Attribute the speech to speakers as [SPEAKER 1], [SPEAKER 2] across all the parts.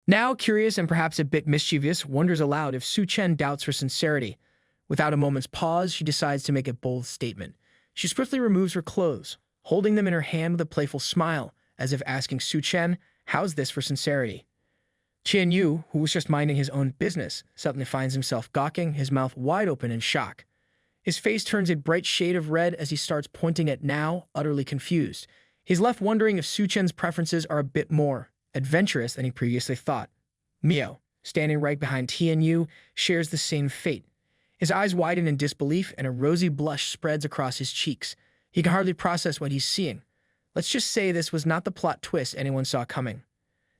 [SPEAKER 1] Now, curious and perhaps a bit mischievous, wonders aloud if Suchan doubts her sincerity. Without a moment's pause, she decides to make a bold statement. She swiftly removes her clothes, holding them in her hand with a playful smile, as if asking Suchan, "How's this for sincerity?" Chen Yu, who was just minding his own business, suddenly finds himself gawking, his mouth wide open in shock. His face turns a bright shade of red as he starts pointing at Now, utterly confused. He's left wondering if Suchan's preferences are a bit more adventurous than he previously thought. Miao, standing right behind Chen Yu, shares the same fate. His eyes widen in disbelief and a rosy blush spreads across his cheeks. He can hardly process what he's seeing. Let's just say this was not the plot twist anyone saw coming.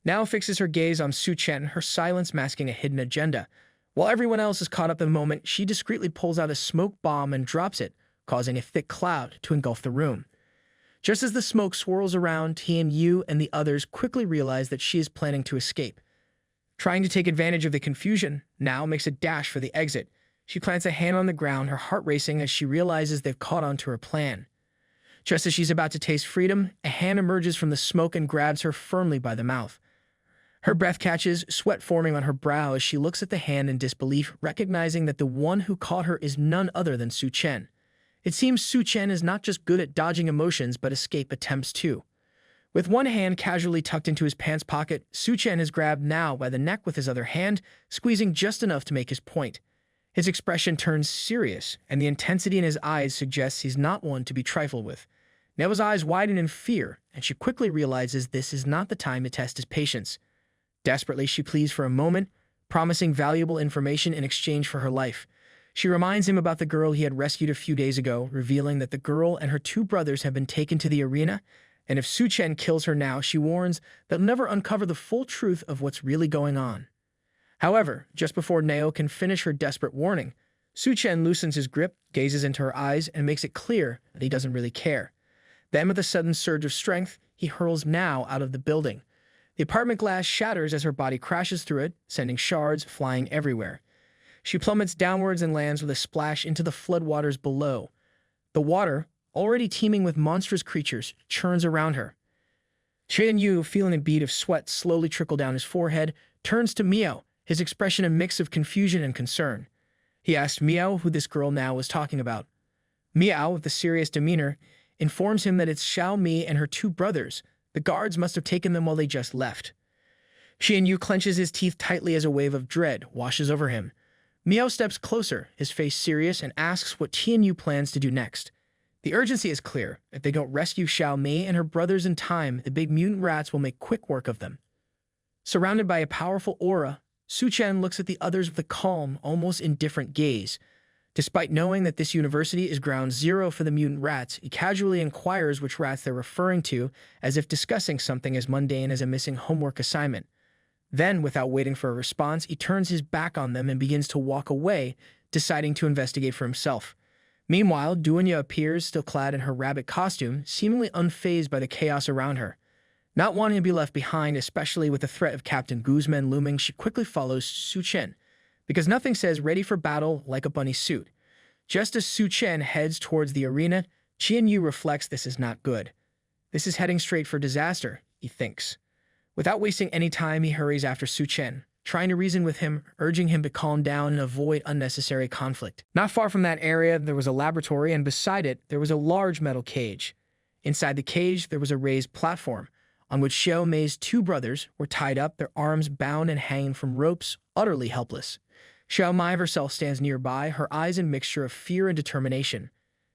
[SPEAKER 1] Now fixes her gaze on Suchan, her silence masking a hidden agenda. While everyone else is caught up in the moment, she discreetly pulls out a smoke bomb and drops it, causing a thick cloud to engulf the room. Just as the smoke swirls around, Chen Yu and the others quickly realize that she is planning to escape. Trying to take advantage of the confusion, Now makes a dash for the exit. She plants a hand on the ground, her heart racing as she realizes they've caught on to her plan. Just as she's about to taste freedom, a hand emerges from the smoke and grabs her firmly by the mouth. Her breath catches, sweat forming on her brow as she looks at the hand in disbelief, recognizing that the one who caught her is none other than Suchan. It seems Suchan is not just good at dodging emotions, but escape attempts too. With one hand casually tucked into his pants pocket, Suchan is grabbed Now by the neck with his other hand, squeezing just enough to make his point. His expression turns serious, and the intensity in his eyes suggests he's not one to be trifled with. Nao's eyes widen in fear, and she quickly realizes this is not the time to test his patience. Desperately, she pleads for a moment, promising valuable information in exchange for her life. She reminds him about the girl he had rescued a few days ago, revealing that the girl and her two brothers have been taken to the arena, and if Suchan kills her now, she warns they'll never uncover the full truth of what's really going on. However, just before Nao can finish her desperate warning, Suchan loosens his grip, gazes into her eyes, and makes it clear that he doesn't really care. Then, with a sudden surge of strength, he hurls Now out of the building. The apartment glass shatters as her body crashes through it, sending shards flying everywhere. She plummets downwards and lands with a splash into the floodwaters below. The water, already teeming with monstrous creatures, churns around her. Chen Yu, feeling a bead of sweat slowly trickle down his forehead, turns to Miao, his expression a mix of confusion and concern. He asked Miao who this girl Now was talking about. Miao, with a serious demeanor, informs him that it's Xiao Mi and her two brothers. The guards must have taken them while they just left. Chen Yu clenches his teeth tightly as a wave of dread washes over him. Miao steps closer, his face serious, and asks what Chen Yu plans to do next. The urgency is clear. If they don't rescue Xiao Mi and her brothers in time, the big mutant rats will make quick work of them. Surrounded by a powerful aura, Suchan looks at the others with a calm, almost indifferent gaze. Despite knowing that this university is ground zero for the mutant rats, he casually inquires which rats they're referring to, as if discussing something as mundane as a missing homework assignment. Then, without waiting for a response, he turns his back on them and begins to walk away, deciding to investigate for himself. Meanwhile, Duanya appears, still clad in her rabbit costume, seemingly unfazed by the chaos around her. Not wanting to be left behind, especially with the threat of Captain Gu's men looming, she quickly follows Suchan, because nothing says ready for battle like a bunny suit. Just as Suchan heads towards the arena, Chen Yu reflects this is not good. This is heading straight for disaster, he thinks. Without wasting any time, he hurries after Suchan, trying to reason with him, urging him to calm down and avoid unnecessary conflict. Not far from that area, there was a laboratory, and beside it, there was a large metal cage. Inside the cage, there was a raised platform, on which Xiao Mei's two brothers were tied up, their arms bound and hanging from ropes, utterly helpless. Xiao Mei herself stands nearby, her eyes a mixture of fear and determination.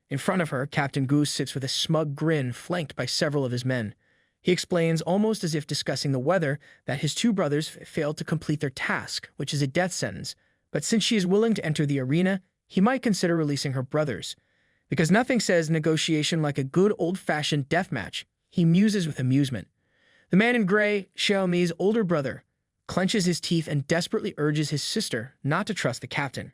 [SPEAKER 1] In front of her, Captain Gu sits with a smug grin, flanked by several of his men. He explains, almost as if discussing the weather, that his two brothers failed to complete their task, which is a death sentence, but since she is willing to enter the arena, he might consider releasing her brothers. Because nothing says negotiation like a good old-fashioned deathmatch, he muses with amusement. The man in gray, Xiao Mei's older brother, clenches his teeth and desperately urges his sister not to trust the captain.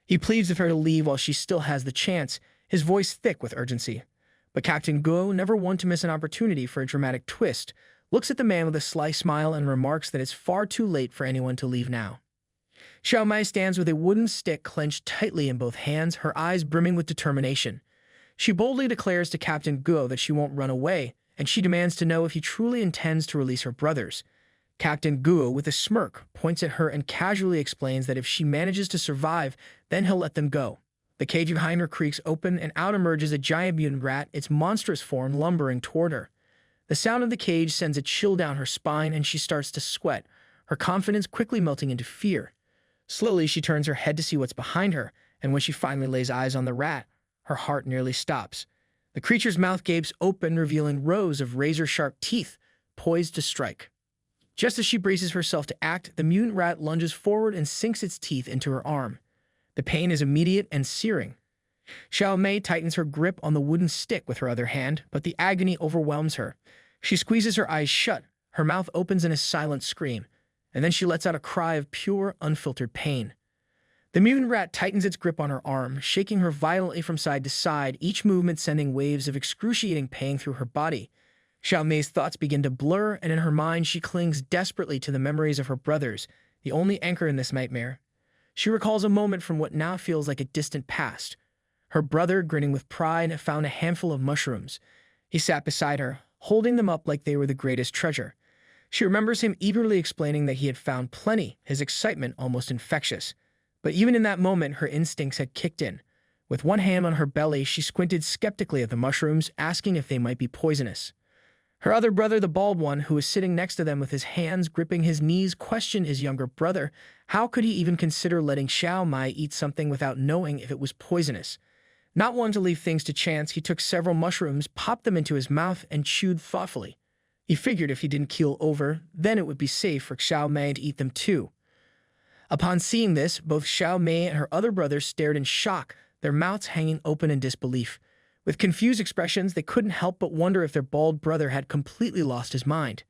[SPEAKER 1] He pleads with her to leave while she still has the chance, his voice thick with urgency. But Captain Go, never one to miss an opportunity for a dramatic twist, looks at the man with a sly smile and remarks that it's far too late for anyone to leave now. Xiao Mei stands with a wooden stick clenched tightly in both hands, her eyes brimming with determination. She boldly declares to Captain Go that she won't run away, and she demands to know if he truly intends to release her brothers. Captain Guo, with a smirk, points at her and casually explains that if she manages to survive, then he'll let them go. The cage behind her creaks open, and out emerges a giant mutant rat, its monstrous form lumbering toward her. The sound of the cage sends a chill down her spine, and she starts to sweat, her confidence quickly melting into fear. Slowly, she turns her head to see what's behind her, and when she finally lays eyes on the rat, her heart nearly stops. The creature's mouth gapes open, revealing rows of razor-sharp teeth, poised to strike. Just as she braces herself to act, the mutant rat lunges forward and sinks its teeth into her arm. The pain is immediate and searing. Xiao Mei tightens her grip on the wooden stick with her other hand, but the agony overwhelms her. She squeezes her eyes shut, her mouth opens in a silent scream, and then she lets out a cry of pure, unfiltered pain. The mutant rat tightens its grip on her arm, shaking her violently from side to side, each movement sending waves of excruciating pain through her body. Xiao Mei's thoughts begin to blur, and in her mind she clings desperately to the memories of her brothers, the only anchor in this nightmare. She recalls a moment from what now feels like a distant past. Her brother, grinning with pride, found a handful of mushrooms. He sat beside her, holding them up like they were the greatest treasure. She remembers him eagerly explaining that he had found plenty, his excitement almost infectious. But even in that moment, her instincts had kicked in. With one hand on her belly, she squinted skeptically at the mushrooms, asking if they might be poisonous. Her other brother, the bald one, who was sitting next to them with his hands gripping his knees, questioned his younger brother. How could he even consider letting Xiao Mei eat something without knowing if it was poisonous? Not one to leave things to chance, he took several mushrooms, popped them into his mouth, and chewed thoughtfully. He figured if he didn't keel over, then it would be safe for Xiao Mei to eat them too. Upon seeing this, both Xiao Mei and her other brother stared in shock, their mouths hanging open in disbelief. With confused expressions, they couldn't help but wonder if their bald brother had completely lost his mind.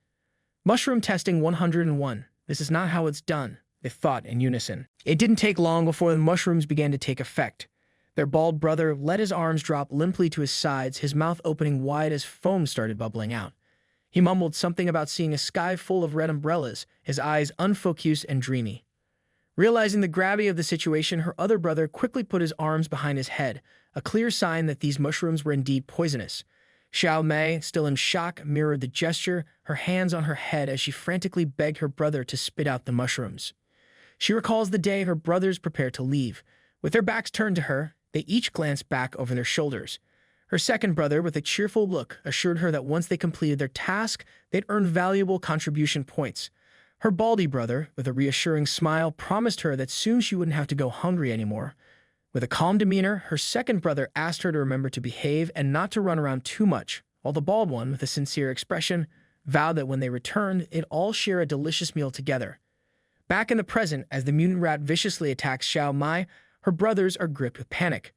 [SPEAKER 1] Mushroom testing 101. This is not how it's done, they thought in unison. It didn't take long before the mushrooms began to take effect. Their bald brother let his arms drop limply to his sides, his mouth opening wide as foam started bubbling out. He mumbled something about seeing a sky full of red umbrellas, his eyes unfocused and dreamy. Realizing the gravity of the situation, her other brother quickly put his arms behind his head, a clear sign that these mushrooms were indeed poisonous. Xiao Mei, still in shock, mirrored the gesture, her hands on her head as she frantically begged her brother to spit out the mushrooms. She recalls the day her brothers prepared to leave. With their backs turned to her, they each glanced back over their shoulders. Her second brother, with a cheerful look, assured her that once they completed their task, they'd earn valuable contribution points. Her baldy brother, with a reassuring smile, promised her that soon she wouldn't have to go hungry anymore. With a calm demeanor, her second brother asked her to remember to behave and not to run around too much, while the bald one, with a sincere expression, vowed that when they returned, they'd all share a delicious meal together. Back in the present, as the mutant rat viciously attacks Xiao Mei, her brothers are gripped with panic.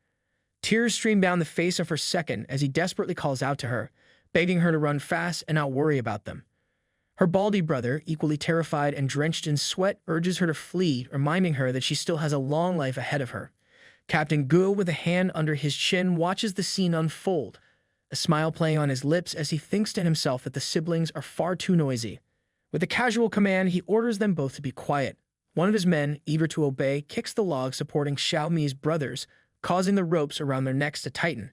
[SPEAKER 1] Tears stream down the face of her second as he desperately calls out to her, begging her to run fast and not worry about them. Her baldy brother, equally terrified and drenched in sweat, urges her to flee, reminding her that she still has a long life ahead of her. Captain Guo, with a hand under his chin, watches the scene unfold, a smile playing on his lips as he thinks to himself that the siblings are far too noisy. With a casual command, he orders them both to be quiet. One of his men, eager to obey, kicks the log supporting Xiao Mei's brothers, causing the ropes around their necks to tighten.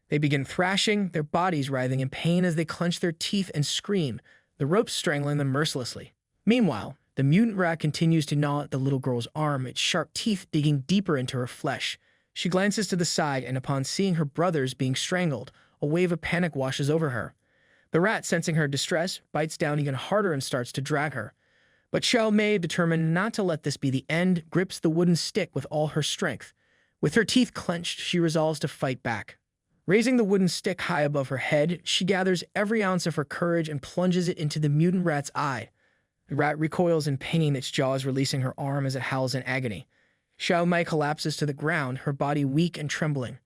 [SPEAKER 1] They begin thrashing, their bodies writhing in pain as they clench their teeth and scream, the ropes strangling them mercilessly. Meanwhile, the mutant rat continues to gnaw at the little girl's arm, its sharp teeth digging deeper into her flesh. She glances to the side, and upon seeing her brothers being strangled, a wave of panic washes over her. The rat, sensing her distress, bites down even harder and starts to drag her. But Xiao Mei, determined not to let this be the end, grips the wooden stick with all her strength. With her teeth clenched, she resolves to fight back. Raising the wooden stick high above her head, she gathers every ounce of her courage and plunges it into the mutant rat's eye. The rat recoils in pain, its jaws releasing her arm as it howls in agony. Xiao Mei collapses to the ground, her body weak and trembling.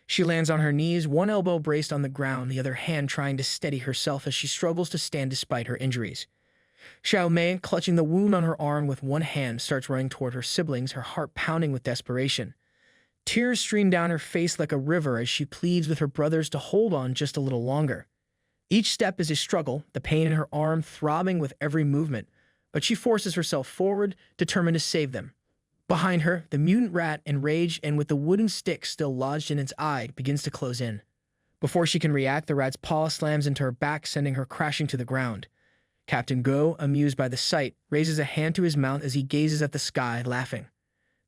[SPEAKER 1] She lands on her knees, one elbow braced on the ground, the other hand trying to steady herself as she struggles to stand despite her injuries. Xiao Mei, clutching the wound on her arm with one hand, starts running toward her siblings, her heart pounding with desperation. Tears stream down her face like a river as she pleads with her brothers to hold on just a little longer. Each step is a struggle, the pain in her arm throbbing with every movement, but she forces herself forward, determined to save them. Behind her, the mutant rat, enraged and with the wooden stick still lodged in its eye, begins to close in. Before she can react, the rat's paw slams into her back, sending her crashing to the ground. Captain Go, amused by the sight, raises a hand to his mouth as he gazes at the sky, laughing.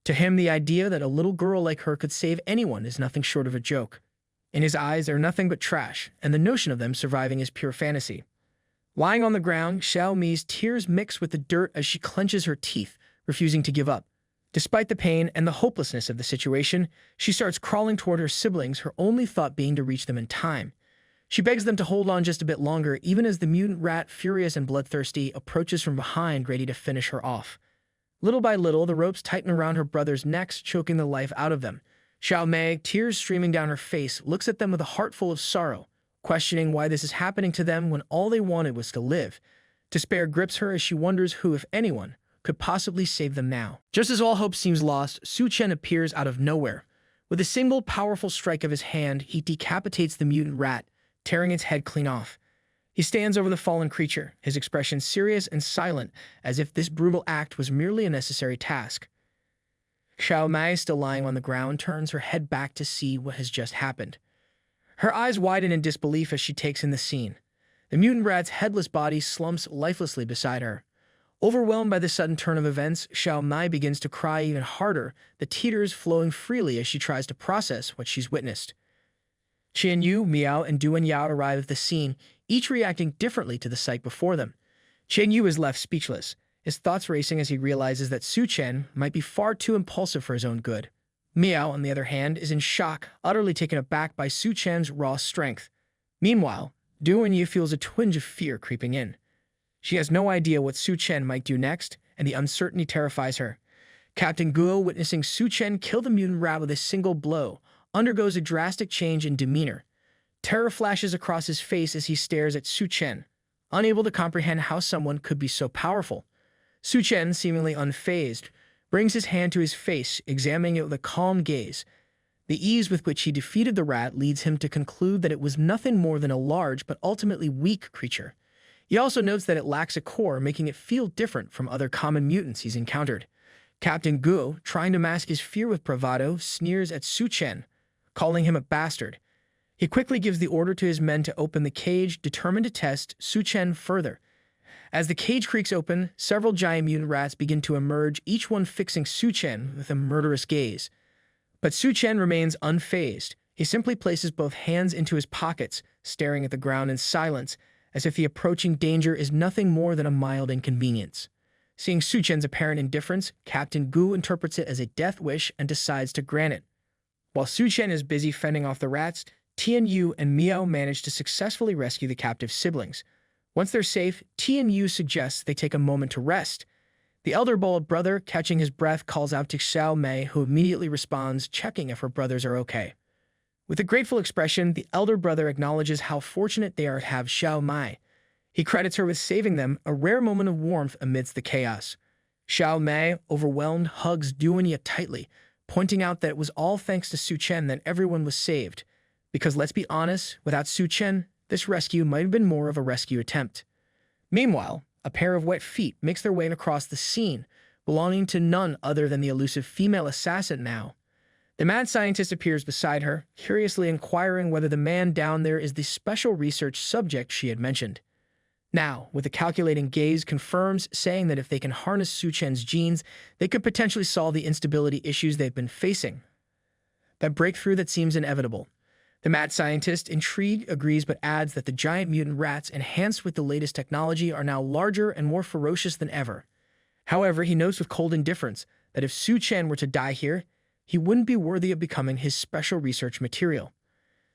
[SPEAKER 1] To him, the idea that a little girl like her could save anyone is nothing short of a joke. In his eyes, they're nothing but trash, and the notion of them surviving is pure fantasy. Lying on the ground, Xiao Mei's tears mix with the dirt as she clenches her teeth, refusing to give up. Despite the pain and the hopelessness of the situation, she starts crawling toward her siblings, her only thought being to reach them in time. She begs them to hold on just a bit longer, even as the mutant rat, furious and bloodthirsty, approaches from behind, ready to finish her off. Little by little, the ropes tighten around her brothers' necks, choking the life out of them. Xiao Mei, tears streaming down her face, looks at them with a heart full of sorrow, questioning why this is happening to them when all they wanted was to live. Despair grips her as she wonders who, if anyone, could possibly save them now. Just as all hope seems lost, Suchan appears out of nowhere. With a single powerful strike of his hand, he decapitates the mutant rat, tearing its head clean off. He stands over the fallen creature, his expression serious and silent, as if this brutal act was merely a necessary task. Xiao Mei, still lying on the ground, turns her head back to see what has just happened. Her eyes widen in disbelief as she takes in the scene. The mutant rat's headless body slumps lifelessly beside her. Overwhelmed by the sudden turn of events, Xiao Mei begins to cry even harder, the tears flowing freely as she tries to process what she's witnessed. Chen Yu, Miao, and Duan Yao arrive at the scene, each reacting differently to the sight before them. Chen Yu is left speechless, his thoughts racing as he realizes that Suchan might be far too impulsive for his own good. Miao, on the other hand, is in shock, utterly taken aback by Suchan's raw strength. Meanwhile, Duan Yu feels a twinge of fear creeping in. She has no idea what Suchan might do next, and the uncertainty terrifies her. Captain Guo, witnessing Suchan kill the mutant rat with a single blow, undergoes a drastic change in demeanor. Terror flashes across his face as he stares at Suchan, unable to comprehend how someone could be so powerful. Suchan, seemingly unfazed, brings his hand to his face, examining it with a calm gaze. The ease with which he defeated the rat leads him to conclude that it was nothing more than a large but ultimately weak creature. He also notes that it lacks a core, making it feel different from other common mutants he's encountered. Captain Guo, trying to mask his fear with bravado, sneers at Suchan, calling him a bastard. He quickly gives the order to his men to open the cage, determined to test Suchan further. As the cage creaks open, several giant mutant rats begin to emerge, each one fixing Suchan with a murderous gaze. But Suchan remains unfazed. He simply places both hands into his pockets, staring at the ground in silence, as if the approaching danger is nothing more than a mild inconvenience. Seeing Suchan's apparent indifference, Captain Gu interprets it as a death wish and decides to grant it. While Suchan is busy fending off the rats, Chen Yu and Miao manage to successfully rescue the captive siblings. Once they're safe, Chen Yu suggests they take a moment to rest. The elder bald brother, catching his breath, calls out to Xiao Mei, who immediately responds, checking if her brothers are okay. With a grateful expression, the elder brother acknowledges how fortunate they are to have Xiao Mei. He credits her with saving them, a rare moment of warmth amidst the chaos. Xiao Mei, overwhelmed, hugs Duan tightly, pointing out that it was all thanks to Suchan that everyone was saved. Because let's be honest, without Suchan, this rescue might have been more of a rescue attempt. Meanwhile, a pair of wet feet makes their way across the scene, belonging to none other than the elusive female assassin now. The mad scientist appears beside her, curiously inquiring whether the man down there is the special research subject she had mentioned. Now, with a calculating gaze, confirms, saying that if they can harness Suchan's genes, they could potentially solve the instability issues they've been facing. That breakthrough that seems inevitable. The mad scientist, intrigued, agrees but adds that the giant mutant rats, enhanced with the latest technology, are now larger and more ferocious than ever. However, he notes with cold indifference that if Suchan were to die here, he wouldn't be worthy of becoming his special research material.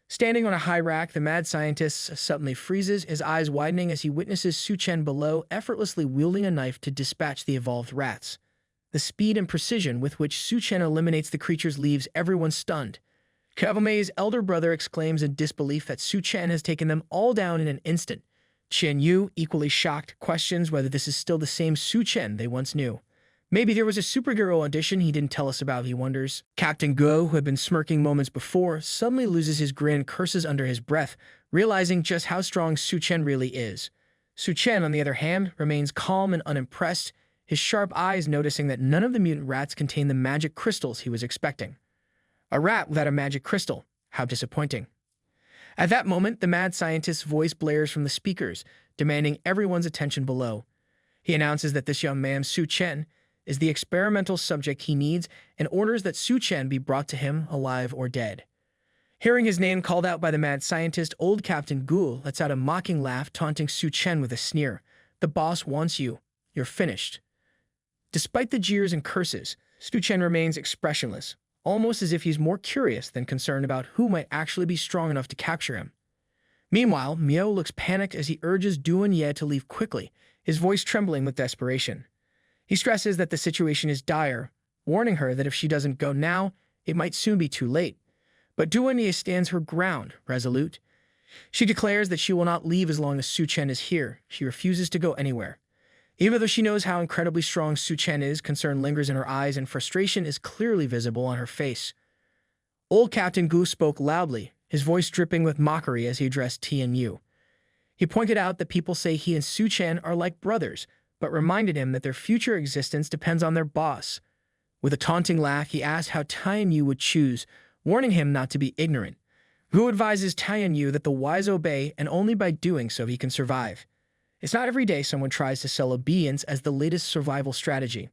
[SPEAKER 1] Standing on a high rack, the mad scientist suddenly freezes, his eyes widening as he witnesses Suchan below, effortlessly wielding a knife to dispatch the evolved rats. The speed and precision with which Suchan eliminates the creatures leaves everyone stunned. Xiao Mei's elder brother exclaims in disbelief that Suchan has taken them all down in an instant. Chen Yu, equally shocked, questions whether this is still the same Suchan they once knew. Maybe there was a superhero audition he didn't tell us about, he wonders. Captain Guo, who had been smirking moments before, suddenly loses his grin, curses under his breath, realizing just how strong Suchan really is. Suchan, on the other hand, remains calm and unimpressed, his sharp eyes noticing that none of the mutant rats contain the magic crystals he was expecting. A rat without a magic crystal. How disappointing. At that moment, the mad scientist's voice blares from the speakers, demanding everyone's attention below. He announces that this young man, Suchan, is the experimental subject he needs and orders that Suchan be brought to him alive or dead. Hearing his name called out by the mad scientist, old Captain Gu lets out a mocking laugh, taunting Suchan with a sneer. "The boss wants you. You're finished." Despite the jeers and curses, Suchan remains expressionless, almost as if he's more curious than concerned about who might actually be strong enough to capture him. Meanwhile, Miao looks panicked as he urges Ye to leave quickly, his voice trembling with desperation. He stresses that the situation is dire, warning her that if she doesn't go now, it might soon be too late. But Ye stands her ground, resolute. She declares that she will not leave as long as Suchan is here. She refuses to go anywhere. Even though she knows how incredibly strong Suchan is, concern lingers in her eyes and frustration is clearly visible on her face. Old Captain Gu spoke loudly, his voice dripping with mockery as he addressed Chen Yu. He pointed out that people say he and Suchan are like brothers, but reminded him that their future existence depends on their boss. With a taunting laugh, he asked how Chen Yu would choose, warning him not to be ignorant. Gu advises Chen Yu that the wise obey, and only by doing so he can survive. It's not every day someone tries to sell obedience as the latest survival strategy.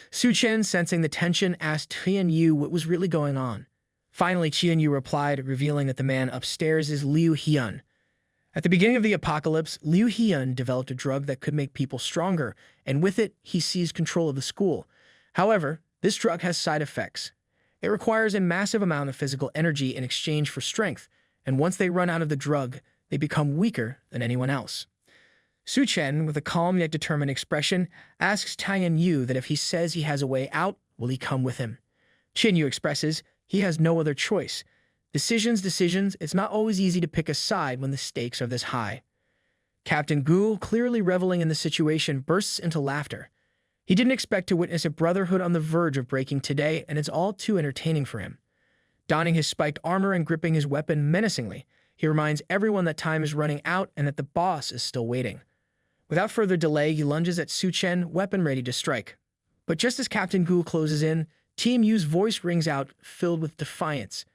[SPEAKER 1] Suchan, sensing the tension, asked Chen Yu what was really going on. Finally, Chen Yu replied, revealing that the man upstairs is Leu Hian. At the beginning of the apocalypse, Leu Hian developed a drug that could make people stronger, and with it, he seized control of the school. However, this drug has side effects. It requires a massive amount of physical energy in exchange for strength, and once they run out of the drug, they become weaker than anyone else. Suchan, with a calm yet determined expression, asks Chen Yu that if he says he has a way out, will he come with him? Chen Yu expresses he has no other choice. Decisions, it's not always easy to pick a side when the stakes are this high. Captain Gu, clearly reveling in the situation, bursts into laughter. He didn't expect to witness a brotherhood on the verge of breaking today, and it's all too entertaining for him. Donning his spiked armor and gripping his weapon menacingly, he reminds everyone that time is running out and that the boss is still waiting. Without further delay, he lunges at Suchan, weapon ready to strike. But just as Captain Gu closes in, Chen Yu's voice rings out, filled with defiance.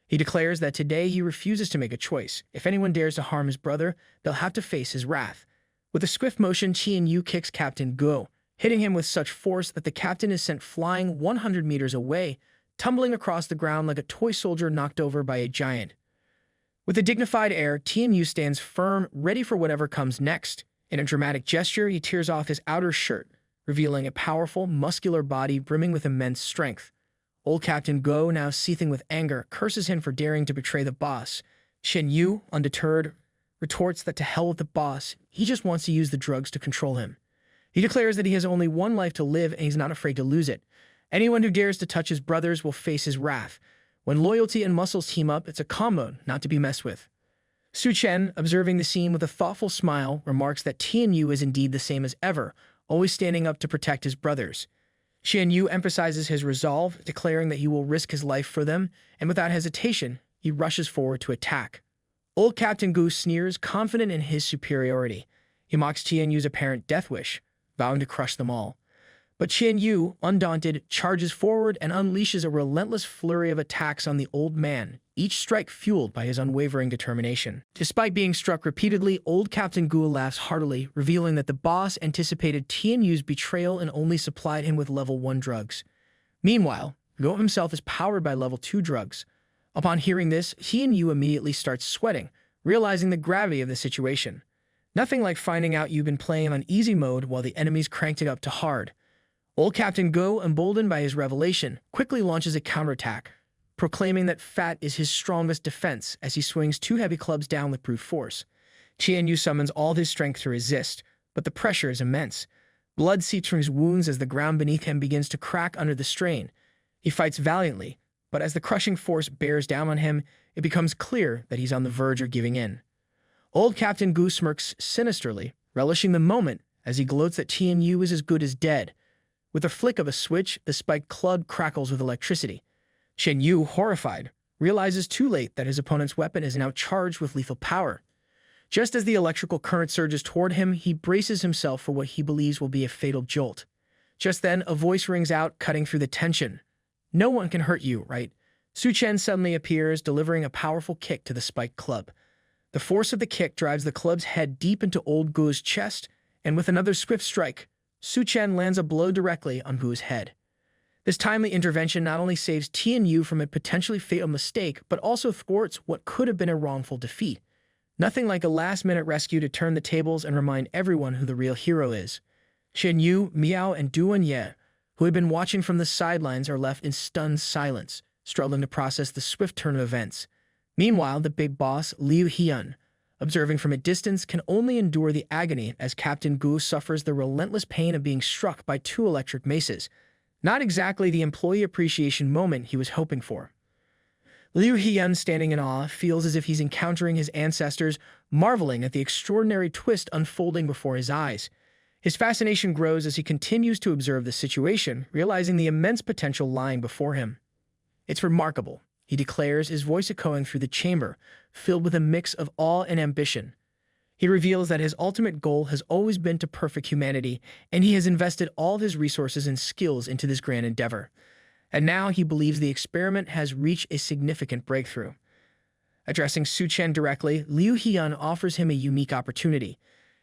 [SPEAKER 1] He declares that today he refuses to make a choice. If anyone dares to harm his brother, they'll have to face his wrath. With a swift motion, Chen Yu kicks Captain Gu, hitting him with such force that the captain is sent flying 100 meters away, tumbling across the ground like a toy soldier knocked over by a giant. With a dignified air, Chen Yu stands firm, ready for whatever comes next. In a dramatic gesture, he tears off his outer shirt, revealing a powerful, muscular body brimming with immense strength. Old Captain Gu, now seething with anger, curses him for daring to betray the boss. Chen Yu, undeterred, retorts that to hell with the boss, he just wants to use the drugs to control him. He declares that he has only one life to live and he's not afraid to lose it. Anyone who dares to touch his brothers will face his wrath. When loyalty and muscles team up, it's a combo not to be messed with. Suchan, observing the scene with a thoughtful smile, remarks that Chen Yu is indeed the same as ever, always standing up to protect his brothers. Chen Yu emphasizes his resolve, declaring that he will risk his life for them, and without hesitation, he rushes forward to attack. Old Captain Gu sneers, confident in his superiority. He mocks Chen Yu's apparent death wish, vowing to crush them all. But Chen Yu, undaunted, charges forward and unleashes a relentless flurry of attacks on the old man, each strike fueled by his unwavering determination. Despite being struck repeatedly, old Captain Gu laughs heartily, revealing that the boss anticipated Chen Yu's betrayal and only supplied him with level 1 drugs. Meanwhile, Gu himself is powered by level 2 drugs. Upon hearing this, Chen Yu immediately starts sweating, realizing the gravity of the situation. Nothing like finding out you've been playing on easy mode while the enemy's cranked it up to hard. Old Captain Gu, emboldened by his revelation, quickly launches a counterattack, proclaiming that fat is his strongest defense as he swings 2 heavy clubs down with brute force. Chen Yu summons all his strength to resist, but the pressure is immense. Blood seeps from his wounds as the ground beneath him begins to crack under the strain. He fights valiantly, but as the crushing force bears down on him, it becomes clear that he's on the verge of giving in. Old Captain Gu smirks sinisterly, relishing the moment as he gloats that Chen Yu is as good as dead. With a flick of a switch, the spiked club crackles with electricity. Chen Yu, horrified, realizes too late that his opponent's weapon is now charged with lethal power. Just as the electrical current surges toward him, he braces himself for what he believes will be a fatal jolt. Just then, a voice rings out, cutting through the tension. "No one can hurt you, right?" Suchan suddenly appears, delivering a powerful kick to the spiked club. The force of the kick drives the club's head deep into old Gu's chest, and with another swift strike, Suchan lands a blow directly on Gu's head. This timely intervention not only saves Chen Yu from a potentially fatal mistake, but also thwarts what could have been a wrongful defeat. Nothing like a last-minute rescue to turn the tables and remind everyone who the real hero is. Chen Yu, Miao, and Yunyan, who had been watching from the sidelines, are left in stunned silence, struggling to process the swift turn of events. Meanwhile, the big boss, Leu Hian, observing from a distance, can only endure the agony as Captain Gu suffers the relentless pain of being struck by 2 electric maces. Not exactly the employee appreciation moment he was hoping for. Leu Hian, standing in awe, feels as if he's encountering his ancestors, marveling at the extraordinary twist unfolding before his eyes. His fascination grows as he continues to observe the situation, realizing the immense potential lying before him. "It's remarkable," he declares, his voice echoing through the chamber, filled with a mix of awe and ambition. He reveals that his ultimate goal has always been to perfect humanity, and he has invested all of his resources and skills into this grand endeavor. And now he believes the experiment has reached a significant breakthrough. Addressing Suchan directly, Leu Hian offers him a unique opportunity.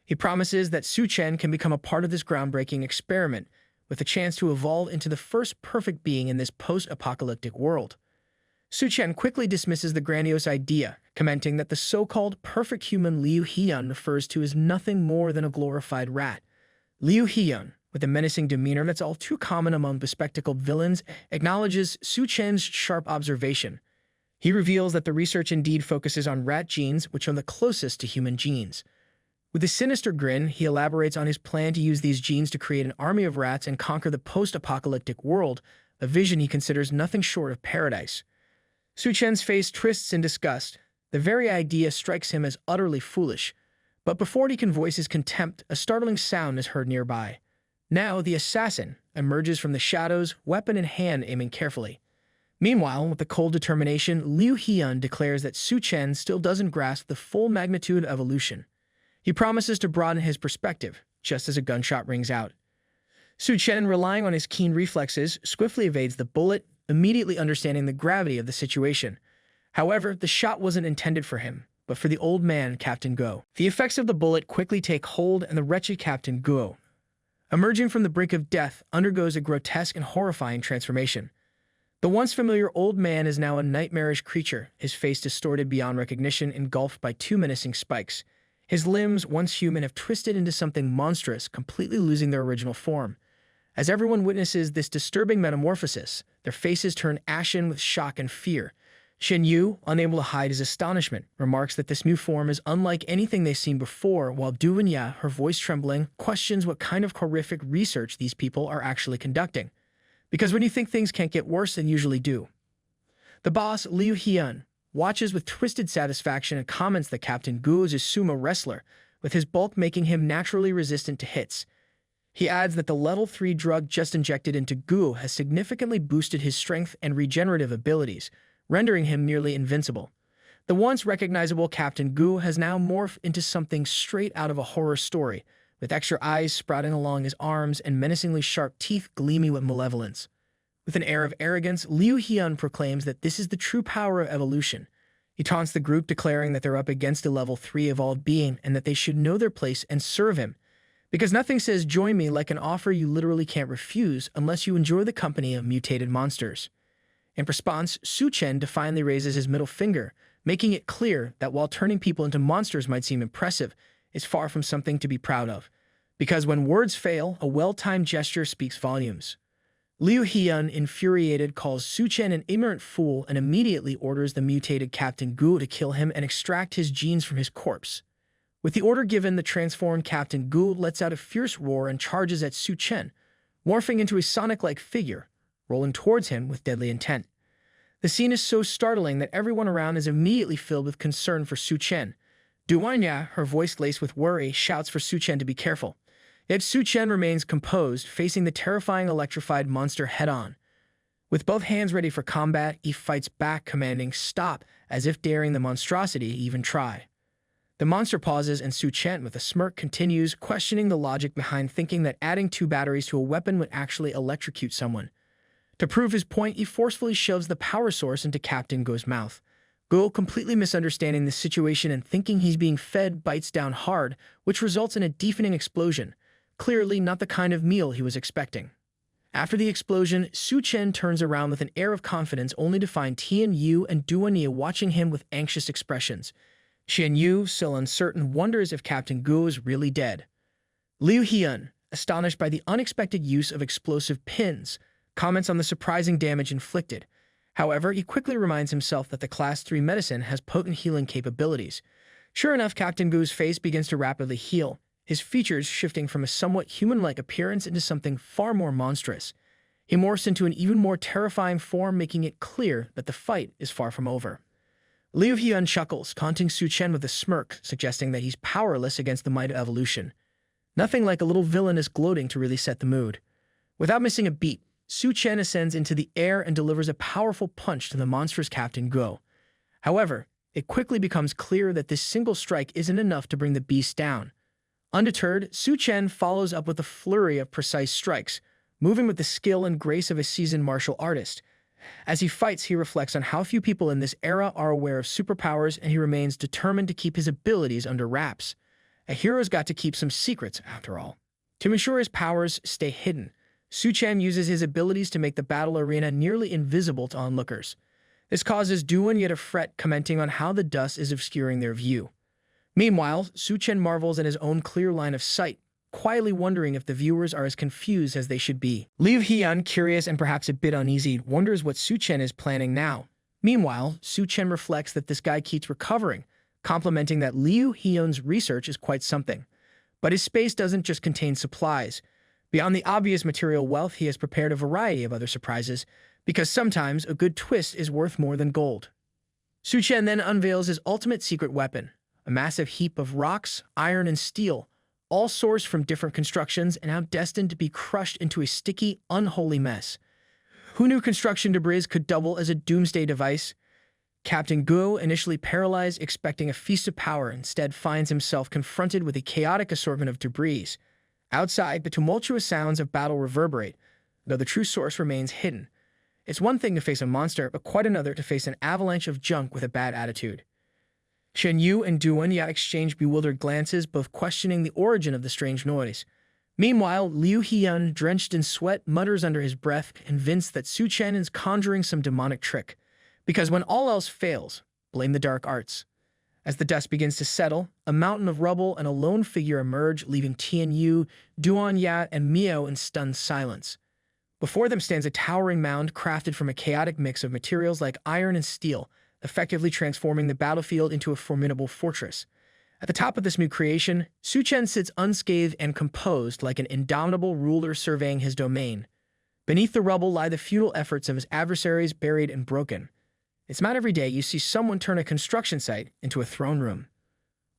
[SPEAKER 1] He promises that Suchan can become a part of this groundbreaking experiment, with a chance to evolve into the first perfect being in this post-apocalyptic world. Suchan quickly dismisses the grandiose idea, commenting that the so-called perfect human Leu Hian refers to as nothing more than a glorified rat. Leu Hian, with a menacing demeanor that's all too common among bespectacled villains, acknowledges Suchan's sharp observation. He reveals that the research indeed focuses on rat genes, which are the closest to human genes. With a sinister grin, he elaborates on his plan to use these genes to create an army of rats and conquer the post-apocalyptic world, a vision he considers nothing short of paradise. Suchan's face twists in disgust. The very idea strikes him as utterly foolish. But before he can voice his contempt, a startling sound is heard nearby. Now the assassin emerges from the shadows, weapon in hand, aiming carefully. Meanwhile, with a cold determination, Leu Hian declares that Suchan still doesn't grasp the full magnitude of evolution. He promises to broaden his perspective, just as a gunshot rings out. Suchan, relying on his keen reflexes, swiftly evades the bullet, immediately understanding the gravity of the situation. However, the shot wasn't intended for him, but for the old man, Captain Go. The effects of the bullet quickly take hold, and the wretched Captain Go, emerging from the brink of death, undergoes a grotesque and horrifying transformation. The once familiar old man is now a nightmarish creature, his face distorted beyond recognition, engulfed by 2 menacing spikes. His limbs, once human, have twisted into something monstrous, completely losing their original form. As everyone witnesses this disturbing metamorphosis, their faces turn ashen with shock and fear. Chen Yu, unable to hide his astonishment, remarks that this new form is unlike anything they've seen before, while Yunyan, her voice trembling, questions what kind of horrific research these people are actually conducting. Because when you think things can't get worse, they usually do. The boss, Leu Hian, watches with twisted satisfaction and comments that Captain Gu is a sumo wrestler, with his bulk making him naturally resistant to hits. He adds that the level 3 drug just injected into Gu has significantly boosted his strength and regenerative abilities, rendering him nearly invincible. The once recognizable Captain Gu has now morphed into something straight out of a horror story, with extra eyes sprouting along his arms and menacingly sharp teeth gleaming with malevolence. With an air of arrogance, Leu Hian proclaims that this is the true power of evolution. He taunts the group, declaring that they're up against a level 3 evolved being and that they should know their place and serve him. Because nothing says join me like an offer you literally can't refuse unless you enjoy the company of mutated monsters. In response, Suchan defiantly raises his middle finger, making it clear that while turning people into monsters might seem impressive, it's far from something to be proud of. Because when words fail, a well-timed gesture speaks volumes. Leu Hian, infuriated, calls Suchan an ignorant fool and immediately orders the mutated Captain Gu to kill him and extract his genes from his corpse. With the order given, the transformed Captain Gu lets out a fierce roar and charges at Suchan, morphing into a Sonic-like figure, rolling towards him with deadly intent. The scene is so startling that everyone around is immediately filled with concern for Suchan. Yunyan, her voice laced with worry, shouts for Suchan to be careful. Yet Suchan remains composed, facing the terrifying electrified monster head-on. With both hands ready for combat, he fights back, commanding "stop," as if daring the monstrosity to even try. The monster pauses, and Suchan, with a smirk, continues, questioning the logic behind thinking that adding 2 batteries to a weapon would actually electrocute someone. To prove his point, he forcefully shoves the power source into Captain Go's mouth. Guo, completely misunderstanding the situation and thinking he's being fed, bites down hard, which results in a deafening explosion. Clearly not the kind of meal he was expecting. After the explosion, Suchan turns around with an air of confidence only to find Chen Yu and Duanya watching him with anxious expressions. Chen Yu, still uncertain, wonders if Captain Guo is really dead. Leu Hian, astonished by the unexpected use of explosive pins, comments on the surprising damage inflicted. However, he quickly reminds himself that the Class 3 medicine has potent healing capabilities. Sure enough, Captain Guo's face begins to rapidly heal, his features shifting from a somewhat human-like appearance into something far more monstrous. He morphs into an even more terrifying form, making it clear that the fight is far from over. Leu Hian chuckles, taunting Suchan with a smirk, suggesting that he's powerless against the might of evolution. Nothing like a little villainous gloating to really set the mood. Without missing a beat, Suchan ascends into the air and delivers a powerful punch to the monstrous Captain Guo. However, it quickly becomes clear that this single strike isn't enough to bring the beast down. Undeterred, Suchan follows up with a flurry of precise strikes, moving with the skill and grace of a seasoned martial artist. As he fights, he reflects on how few people in this era are aware of superpowers, and he remains determined to keep his abilities under wraps. A hero's got to keep some secrets, after all. To ensure his powers stay hidden, Suchan uses his abilities to make the battle arena nearly invisible to onlookers. This causes Duanya to fret, commenting on how the dust is obscuring their view. Meanwhile, Suchan marvels at his own clear line of sight, quietly wondering if the viewers are as confused as they should be. Leu Hian, curious and perhaps a bit uneasy, wonders what Suchan is planning now. Meanwhile, Suchan reflects that this guy keeps recovering, complimenting that Leu Hian's research is quite something. But his space doesn't just contain supplies. Beyond the obvious material wealth, he has prepared a variety of other surprises, because sometimes a good twist is worth more than gold. Suchan then unveils his ultimate secret weapon, a massive heap of rocks, iron, and steel, all sourced from different constructions and now destined to be crushed into a sticky, unholy mess. Who knew construction debris could double as a doomsday device? Captain Guo, initially paralyzed, expecting a feast of power, instead finds himself confronted with a chaotic assortment of debris. Outside, the tumultuous sounds of battle reverberate, though the true source remains hidden. It's one thing to face a monster, but quite another to face an avalanche of junk with a bad attitude. Chen Yu and Duanya exchange bewildered glances, both questioning the origin of the strange noise. Meanwhile, Leu Hian, drenched in sweat, mutters under his breath, convinced that Suchan is conjuring some demonic trick. Because when all else fails, blame the dark arts. As the dust begins to settle, a mountain of rubble and a lone figure emerge, leaving Chen Yu, Duanya, and Miao in stunned silence. Before them stands a towering mound crafted from a chaotic mix of materials like iron and steel, effectively transforming the battlefield into a formidable fortress. At the top of this new creation, Suchan sits unscathed and composed like an indomitable ruler surveying his domain. Beneath the rubble lie the futile efforts of his adversaries, buried and broken. It's not every day you see someone turn a construction site into a throne room.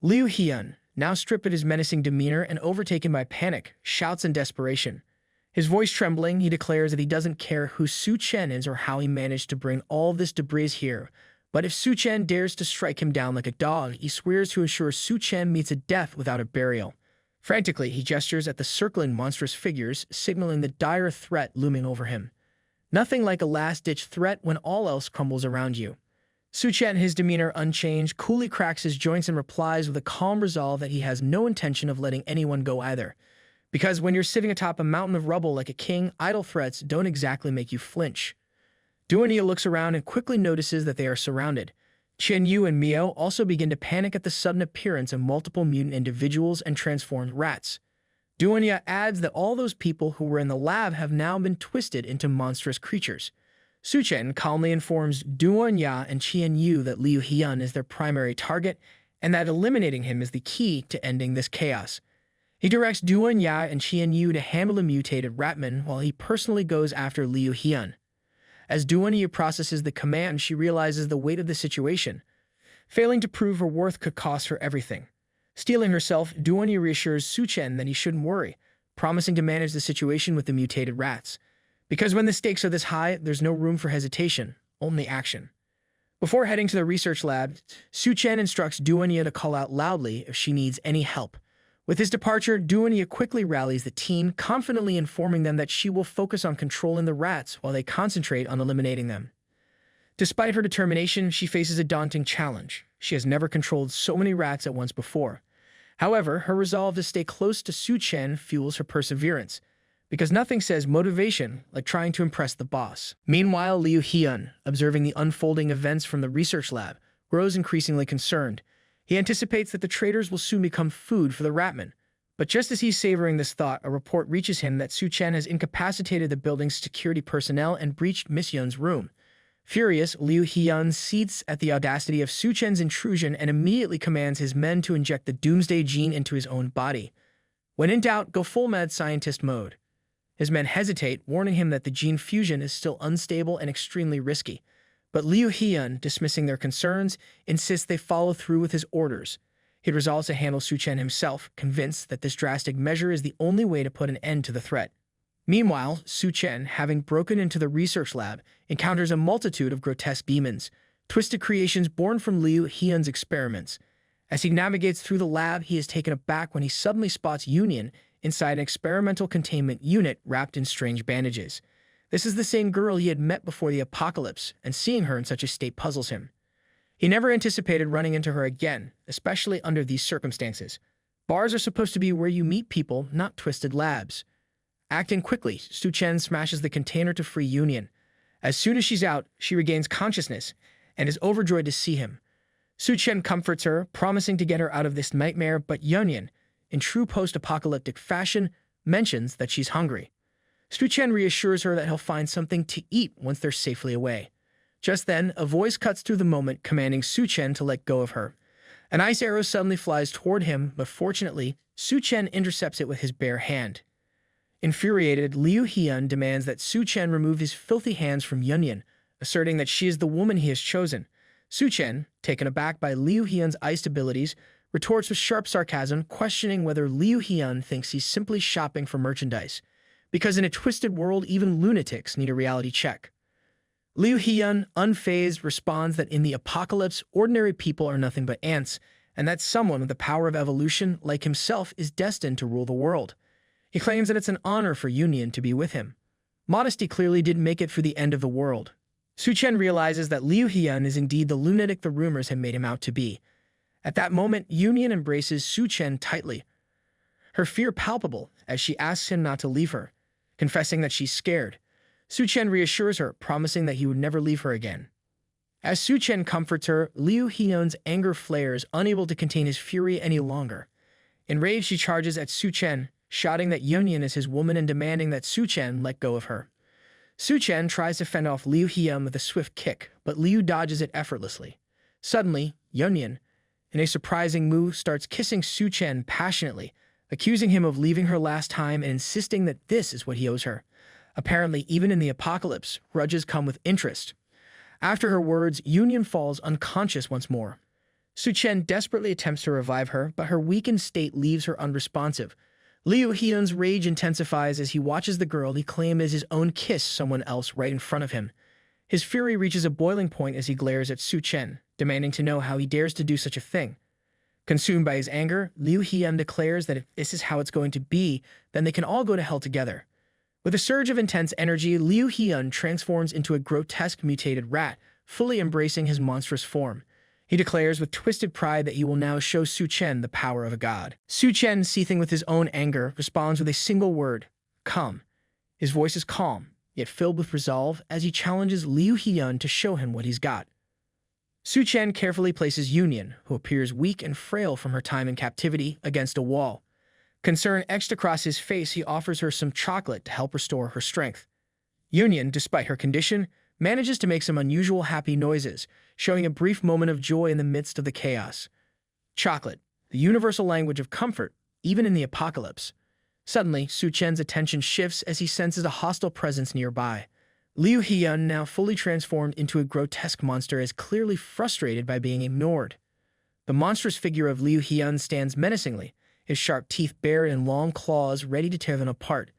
[SPEAKER 1] Leu Hian, now stripped of his menacing demeanor and overtaken by panic, shouts in desperation. His voice trembling, he declares that he doesn't care who Suchan is or how he managed to bring all this debris here, but if Suchan dares to strike him down like a dog, he swears to ensure Suchan meets a death without a burial. Frantically, he gestures at the circling monstrous figures, signaling the dire threat looming over him. Nothing like a last-ditch threat when all else crumbles around you. Suchan, his demeanor unchanged, coolly cracks his joints and replies with a calm resolve that he has no intention of letting anyone go either. Because when you're sitting atop a mountain of rubble like a king, idle threats don't exactly make you flinch. Duanya looks around and quickly notices that they are surrounded. Chen Yu and Miao also begin to panic at the sudden appearance of multiple mutant individuals and transformed rats. Duanya adds that all those people who were in the lab have now been twisted into monstrous creatures. Suchan calmly informs Duanya and Chen Yu that Leu Hian is their primary target and that eliminating him is the key to ending this chaos. He directs Duanya and Chen Yu to handle the mutated ratman while he personally goes after Leu Hian. As Duanya processes the command, she realizes the weight of the situation. Failing to prove her worth could cost her everything. Steeling herself, Duanya reassures Suchan that he shouldn't worry, promising to manage the situation with the mutated rats. Because when the stakes are this high, there's no room for hesitation, only action. Before heading to the research lab, Suchan instructs Duanya to call out loudly if she needs any help. With his departure, Duanya quickly rallies the team, confidently informing them that she will focus on controlling the rats while they concentrate on eliminating them. Despite her determination, she faces a daunting challenge. She has never controlled so many rats at once before. However, her resolve to stay close to Suchan fuels her perseverance, because nothing says motivation like trying to impress the boss. Meanwhile, Leu Hian, observing the unfolding events from the research lab, grows increasingly concerned. He anticipates that the traders will soon become food for the ratmen. But just as he's savoring this thought, a report reaches him that Suchan has incapacitated the building's security personnel and breached Miss Yun's room. Furious, Leu Hian seethes at the audacity of Suchan's intrusion and immediately commands his men to inject the Doomsday gene into his own body. When in doubt, go full mad scientist mode. His men hesitate, warning him that the gene fusion is still unstable and extremely risky. But Leu Hian, dismissing their concerns, insists they follow through with his orders. He resolves to handle Suchan himself, convinced that this drastic measure is the only way to put an end to the threat. Meanwhile, Suchan, having broken into the research lab, encounters a multitude of grotesque demons, twisted creations born from Leu Hian's experiments. As he navigates through the lab, he is taken aback when he suddenly spots Yunyan inside an experimental containment unit wrapped in strange bandages. This is the same girl he had met before the apocalypse, and seeing her in such a state puzzles him. He never anticipated running into her again, especially under these circumstances. Bars are supposed to be where you meet people, not twisted labs. Acting quickly, Suchan smashes the container to free Yunyan. As soon as she's out, she regains consciousness and is overjoyed to see him. Suchan comforts her, promising to get her out of this nightmare, but Yunyan, in true post-apocalyptic fashion, mentions that she's hungry. Suchan reassures her that he'll find something to eat once they're safely away. Just then, a voice cuts through the moment, commanding Suchan to let go of her. An ice arrow suddenly flies toward him, but fortunately, Suchan intercepts it with his bare hand. Infuriated, Leu Hian demands that Suchan remove his filthy hands from Yunyan, asserting that she is the woman he has chosen. Suchan, taken aback by Leu Hian's iced abilities, retorts with sharp sarcasm, questioning whether Leu Hian thinks he's simply shopping for merchandise, because in a twisted world, even lunatics need a reality check. Leu Hian, unfazed, responds that in the apocalypse, ordinary people are nothing but ants, and that someone with the power of evolution, like himself, is destined to rule the world. He claims that it's an honor for Yunyan to be with him. Modesty clearly didn't make it for the end of the world. Suchan realizes that Leu Hian is indeed the lunatic the rumors had made him out to be. At that moment, Yunyan embraces Suchan tightly, her fear palpable as she asks him not to leave her, confessing that she's scared. Suchan reassures her, promising that he would never leave her again. As Suchan comforts her, Leu Hian's anger flares, unable to contain his fury any longer. Enraged, she charges at Suchan, shouting that Yunyan is his woman and demanding that Suchan let go of her. Suchan tries to fend off Leu Hian with a swift kick, but Liu dodges it effortlessly. Suddenly, Yunyan, in a surprising move, starts kissing Suchan passionately, accusing him of leaving her last time and insisting that this is what he owes her. Apparently, even in the apocalypse, grudges come with interest. After her words, Yunyan falls unconscious once more. Suchan desperately attempts to revive her, but her weakened state leaves her unresponsive. Leu Hian's rage intensifies as he watches the girl he claimed as his own kiss someone else right in front of him. His fury reaches a boiling point as he glares at Suchan, demanding to know how he dares to do such a thing. Consumed by his anger, Leu Hian declares that if this is how it's going to be, then they can all go to hell together. With a surge of intense energy, Leu Hian transforms into a grotesque mutated rat, fully embracing his monstrous form. He declares with twisted pride that he will now show Suchan the power of a god. Suchan, seething with his own anger, responds with a single word, "Come." His voice is calm, yet filled with resolve, as he challenges Leu Hian to show him what he's got. Suchan carefully places Yunyan, who appears weak and frail from her time in captivity, against a wall. Concern etched across his face, he offers her some chocolate to help restore her strength. Yunyan, despite her condition, manages to make some unusual happy noises, showing a brief moment of joy in the midst of the chaos. Chocolate, the universal language of comfort, even in the apocalypse. Suddenly, Suchan's attention shifts as he senses a hostile presence nearby. Leu Hian, now fully transformed into a grotesque monster, is clearly frustrated by being ignored. The monstrous figure of Leu Hian stands menacingly, his sharp teeth bared and long claws ready to tear them apart.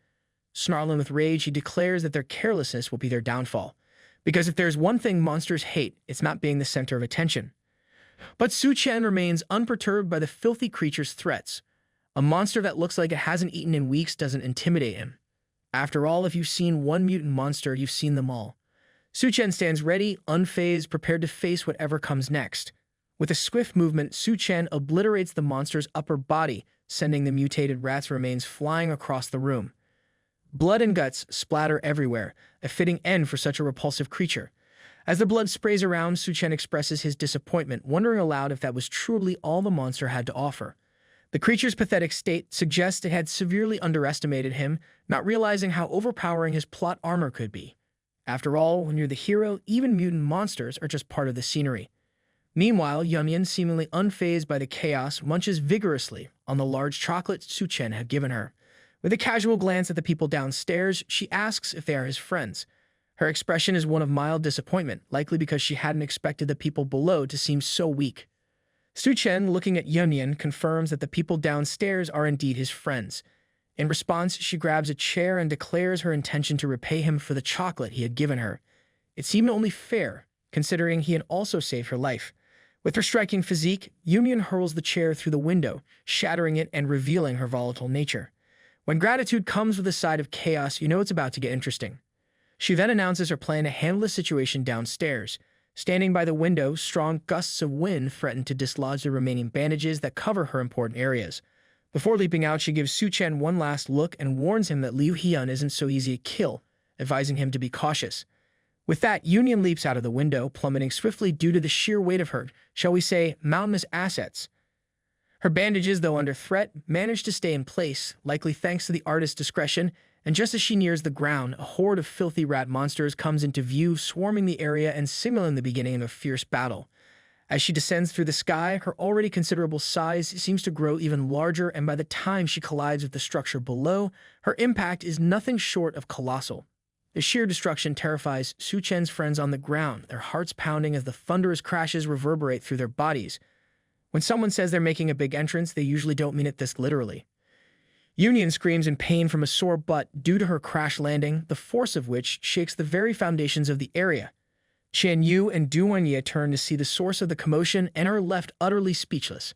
[SPEAKER 1] Snarling with rage, he declares that their carelessness will be their downfall. Because if there's one thing monsters hate, it's not being the center of attention. But Suchan remains unperturbed by the filthy creature's threats. A monster that looks like it hasn't eaten in weeks doesn't intimidate him. After all, if you've seen one mutant monster, you've seen them all. Suchan stands ready, unfazed, prepared to face whatever comes next. With a swift movement, Suchan obliterates the monster's upper body, sending the mutated rat's remains flying across the room. Blood and guts splatter everywhere, a fitting end for such a repulsive creature. As the blood sprays around, Suchan expresses his disappointment, wondering aloud if that was truly all the monster had to offer. The creature's pathetic state suggests it had severely underestimated him, not realizing how overpowering his plot armor could be. After all, when you're the hero, even mutant monsters are just part of the scenery. Meanwhile, Yunyan, seemingly unfazed by the chaos, munches vigorously on the large chocolate Suchan had given her. With a casual glance at the people downstairs, she asks if they are his friends. Her expression is one of mild disappointment, likely because she hadn't expected the people below to seem so weak. Suchan, looking at Yunyan, confirms that the people downstairs are indeed his friends. In response, she grabs a chair and declares her intention to repay him for the chocolate he had given her. It seemed only fair, considering he had also saved her life. With her striking physique, Yunyan hurls the chair through the window, shattering it and revealing her volatile nature. When gratitude comes with a side of chaos, you know it's about to get interesting. She then announces her plan to handle the situation downstairs. Standing by the window, strong gusts of wind threaten to dislodge the remaining bandages that cover her important areas. Before leaping out, she gives Suchan one last look and warns him that Leu Hian isn't so easy to kill, advising him to be cautious. With that, Yunyan leaps out of the window, plummeting swiftly due to the sheer weight of her, shall we say, mountainous assets. Her bandages, though under threat, manage to stay in place, likely thanks to the artist's discretion, and just as she nears the ground, a horde of filthy rat monsters comes into view, swarming the area and signaling the beginning of a fierce battle. As she descends through the sky, her already considerable size seems to grow even larger, and by the time she collides with the structure below, her impact is nothing short of colossal. The sheer destruction terrifies Suchan's friends on the ground, their hearts pounding as the thunderous crashes reverberate through their bodies. When someone says they're making a big entrance, they usually don't mean it this literally. Yunyan screams in pain from a sore butt due to her crash landing, the force of which shakes the very foundations of the area. Chen Yu and Duanya turn to see the source of the commotion and are left utterly speechless.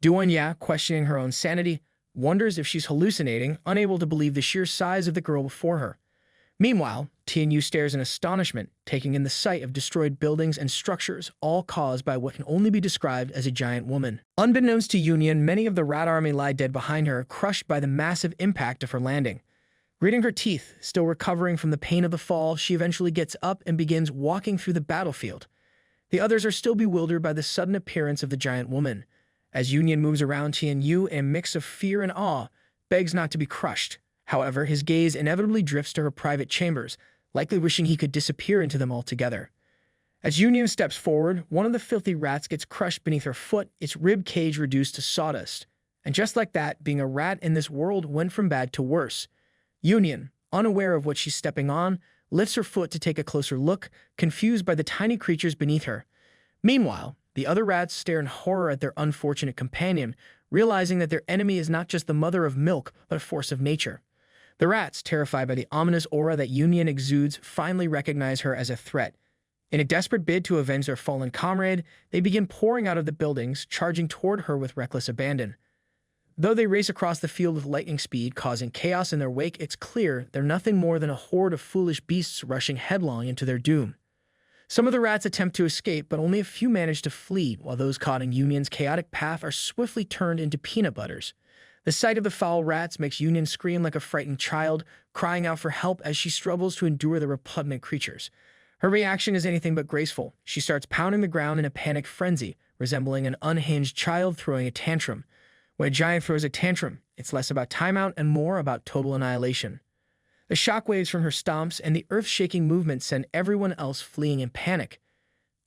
[SPEAKER 1] Duanya, questioning her own sanity, wonders if she's hallucinating, unable to believe the sheer size of the girl before her. Meanwhile, Chen Yu stares in astonishment, taking in the sight of destroyed buildings and structures, all caused by what can only be described as a giant woman. Unbeknownst to Yunyan, many of the rat army lie dead behind her, crushed by the massive impact of her landing. Gritting her teeth, still recovering from the pain of the fall, she eventually gets up and begins walking through the battlefield. The others are still bewildered by the sudden appearance of the giant woman. As Yunyan moves around Chen Yu, a mix of fear and awe, begs not to be crushed. However, his gaze inevitably drifts to her private chambers, likely wishing he could disappear into them altogether. As Yunyan steps forward, one of the filthy rats gets crushed beneath her foot, its rib cage reduced to sawdust. And just like that, being a rat in this world went from bad to worse. Yunyan, unaware of what she's stepping on, lifts her foot to take a closer look, confused by the tiny creatures beneath her. Meanwhile, the other rats stare in horror at their unfortunate companion, realizing that their enemy is not just the mother of milk, but a force of nature. The rats, terrified by the ominous aura that Yunyan exudes, finally recognize her as a threat. In a desperate bid to avenge their fallen comrade, they begin pouring out of the buildings, charging toward her with reckless abandon. Though they race across the field with lightning speed, causing chaos in their wake, it's clear they're nothing more than a horde of foolish beasts rushing headlong into their doom. Some of the rats attempt to escape, but only a few manage to flee, while those caught in Yunyan's chaotic path are swiftly turned into peanut butters. The sight of the foul rats makes Yunyan scream like a frightened child, crying out for help as she struggles to endure the repugnant creatures. Her reaction is anything but graceful. She starts pounding the ground in a panic frenzy, resembling an unhinged child throwing a tantrum. When a giant throws a tantrum, it's less about timeout and more about total annihilation. The shockwaves from her stomps and the earth-shaking movements send everyone else fleeing in panic.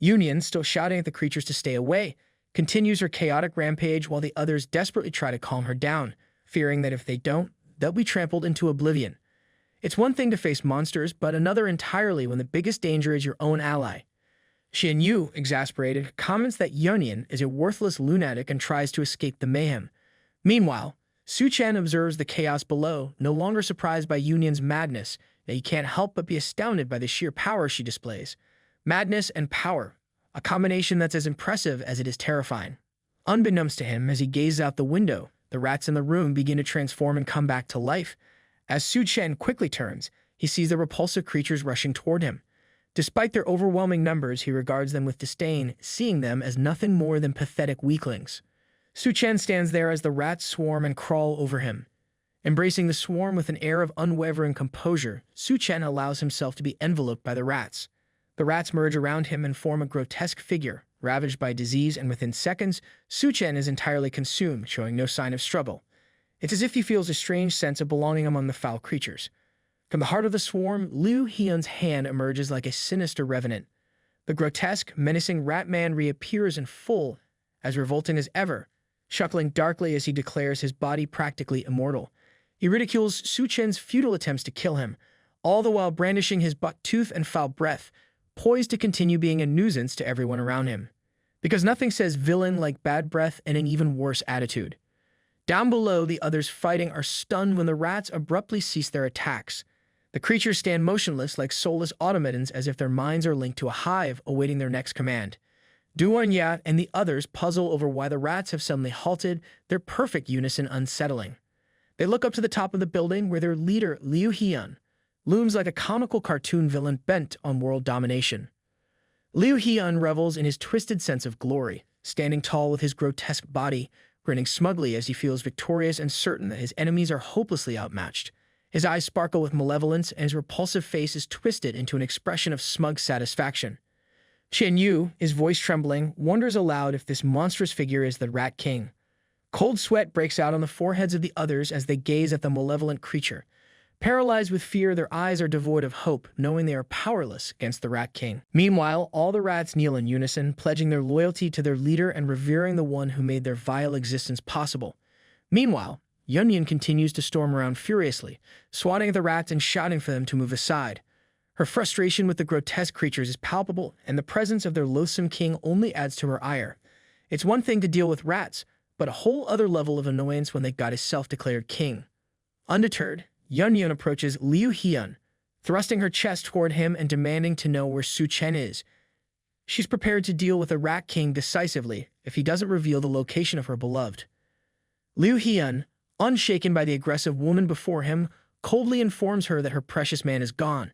[SPEAKER 1] Yunyan, still shouting at the creatures to stay away, continues her chaotic rampage while the others desperately try to calm her down, fearing that if they don't, they'll be trampled into oblivion. It's one thing to face monsters, but another entirely when the biggest danger is your own ally. Chen Yu, exasperated, comments that Yunyan is a worthless lunatic and tries to escape the mayhem. Meanwhile, Suchan observes the chaos below, no longer surprised by Yunyan's madness, that he can't help but be astounded by the sheer power she displays. Madness and power, a combination that's as impressive as it is terrifying. Unbeknownst to him, as he gazes out the window, the rats in the room begin to transform and come back to life. As Suchan quickly turns, he sees the repulsive creatures rushing toward him. Despite their overwhelming numbers, he regards them with disdain, seeing them as nothing more than pathetic weaklings. Suchan stands there as the rats swarm and crawl over him. Embracing the swarm with an air of unwavering composure, Suchan allows himself to be enveloped by the rats. The rats merge around him and form a grotesque figure, ravaged by disease, and within seconds, Suchan is entirely consumed, showing no sign of struggle. It's as if he feels a strange sense of belonging among the foul creatures. From the heart of the swarm, Leu Hian's hand emerges like a sinister revenant. The grotesque, menacing rat man reappears in full, as revolting as ever, chuckling darkly as he declares his body practically immortal. He ridicules Suchan's futile attempts to kill him, all the while brandishing his buck tooth and foul breath, poised to continue being a nuisance to everyone around him. Because nothing says villain like bad breath and an even worse attitude. Down below, the others fighting are stunned when the rats abruptly cease their attacks. The creatures stand motionless like soulless automatons, as if their minds are linked to a hive awaiting their next command. Yunyan and the others puzzle over why the rats have suddenly halted, their perfect unison unsettling. They look up to the top of the building where their leader, Leu Hian, looms like a comical cartoon villain bent on world domination. Leu Hian revels in his twisted sense of glory, standing tall with his grotesque body, grinning smugly as he feels victorious and certain that his enemies are hopelessly outmatched. His eyes sparkle with malevolence, and his repulsive face is twisted into an expression of smug satisfaction. Chen Yu, his voice trembling, wonders aloud if this monstrous figure is the Rat King. Cold sweat breaks out on the foreheads of the others as they gaze at the malevolent creature. Paralyzed with fear, their eyes are devoid of hope, knowing they are powerless against the Rat King. Meanwhile, all the rats kneel in unison, pledging their loyalty to their leader and revering the one who made their vile existence possible. Meanwhile, Yunyan continues to storm around furiously, swatting at the rats and shouting for them to move aside. Her frustration with the grotesque creatures is palpable, and the presence of their loathsome king only adds to her ire. It's one thing to deal with rats, but a whole other level of annoyance when they got a self-declared king. Undeterred, Yunyan approaches Leu Hian, thrusting her chest toward him and demanding to know where Suchan is. She's prepared to deal with the Rat King decisively if he doesn't reveal the location of her beloved. Leu Hian, unshaken by the aggressive woman before him, coldly informs her that her precious man is gone.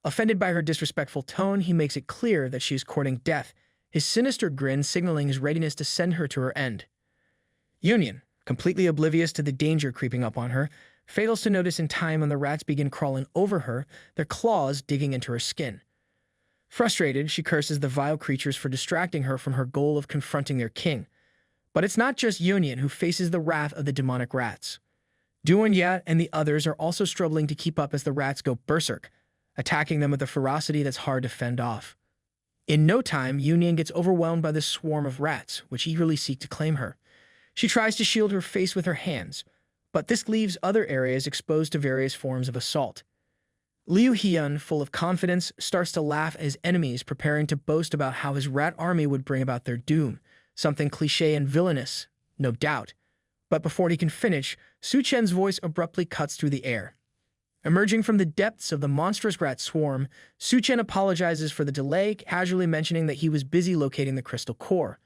[SPEAKER 1] Offended by her disrespectful tone, he makes it clear that she is courting death, his sinister grin signaling his readiness to send her to her end. Yunyan, completely oblivious to the danger creeping up on her, fails to notice in time when the rats begin crawling over her, their claws digging into her skin. Frustrated, she curses the vile creatures for distracting her from her goal of confronting their king. But it's not just Yunyan who faces the wrath of the demonic rats. Yunyan and the others are also struggling to keep up as the rats go berserk, attacking them with a ferocity that's hard to fend off. In no time, Yunyan gets overwhelmed by the swarm of rats, which eagerly seek to claim her. She tries to shield her face with her hands, but this leaves other areas exposed to various forms of assault. Leu Hian, full of confidence, starts to laugh at his enemies, preparing to boast about how his rat army would bring about their doom. Something cliché and villainous, no doubt. But before he can finish, Suchan's voice abruptly cuts through the air. Emerging from the depths of the monstrous rat swarm, Suchan apologizes for the delay, casually mentioning that he was busy locating the crystal core.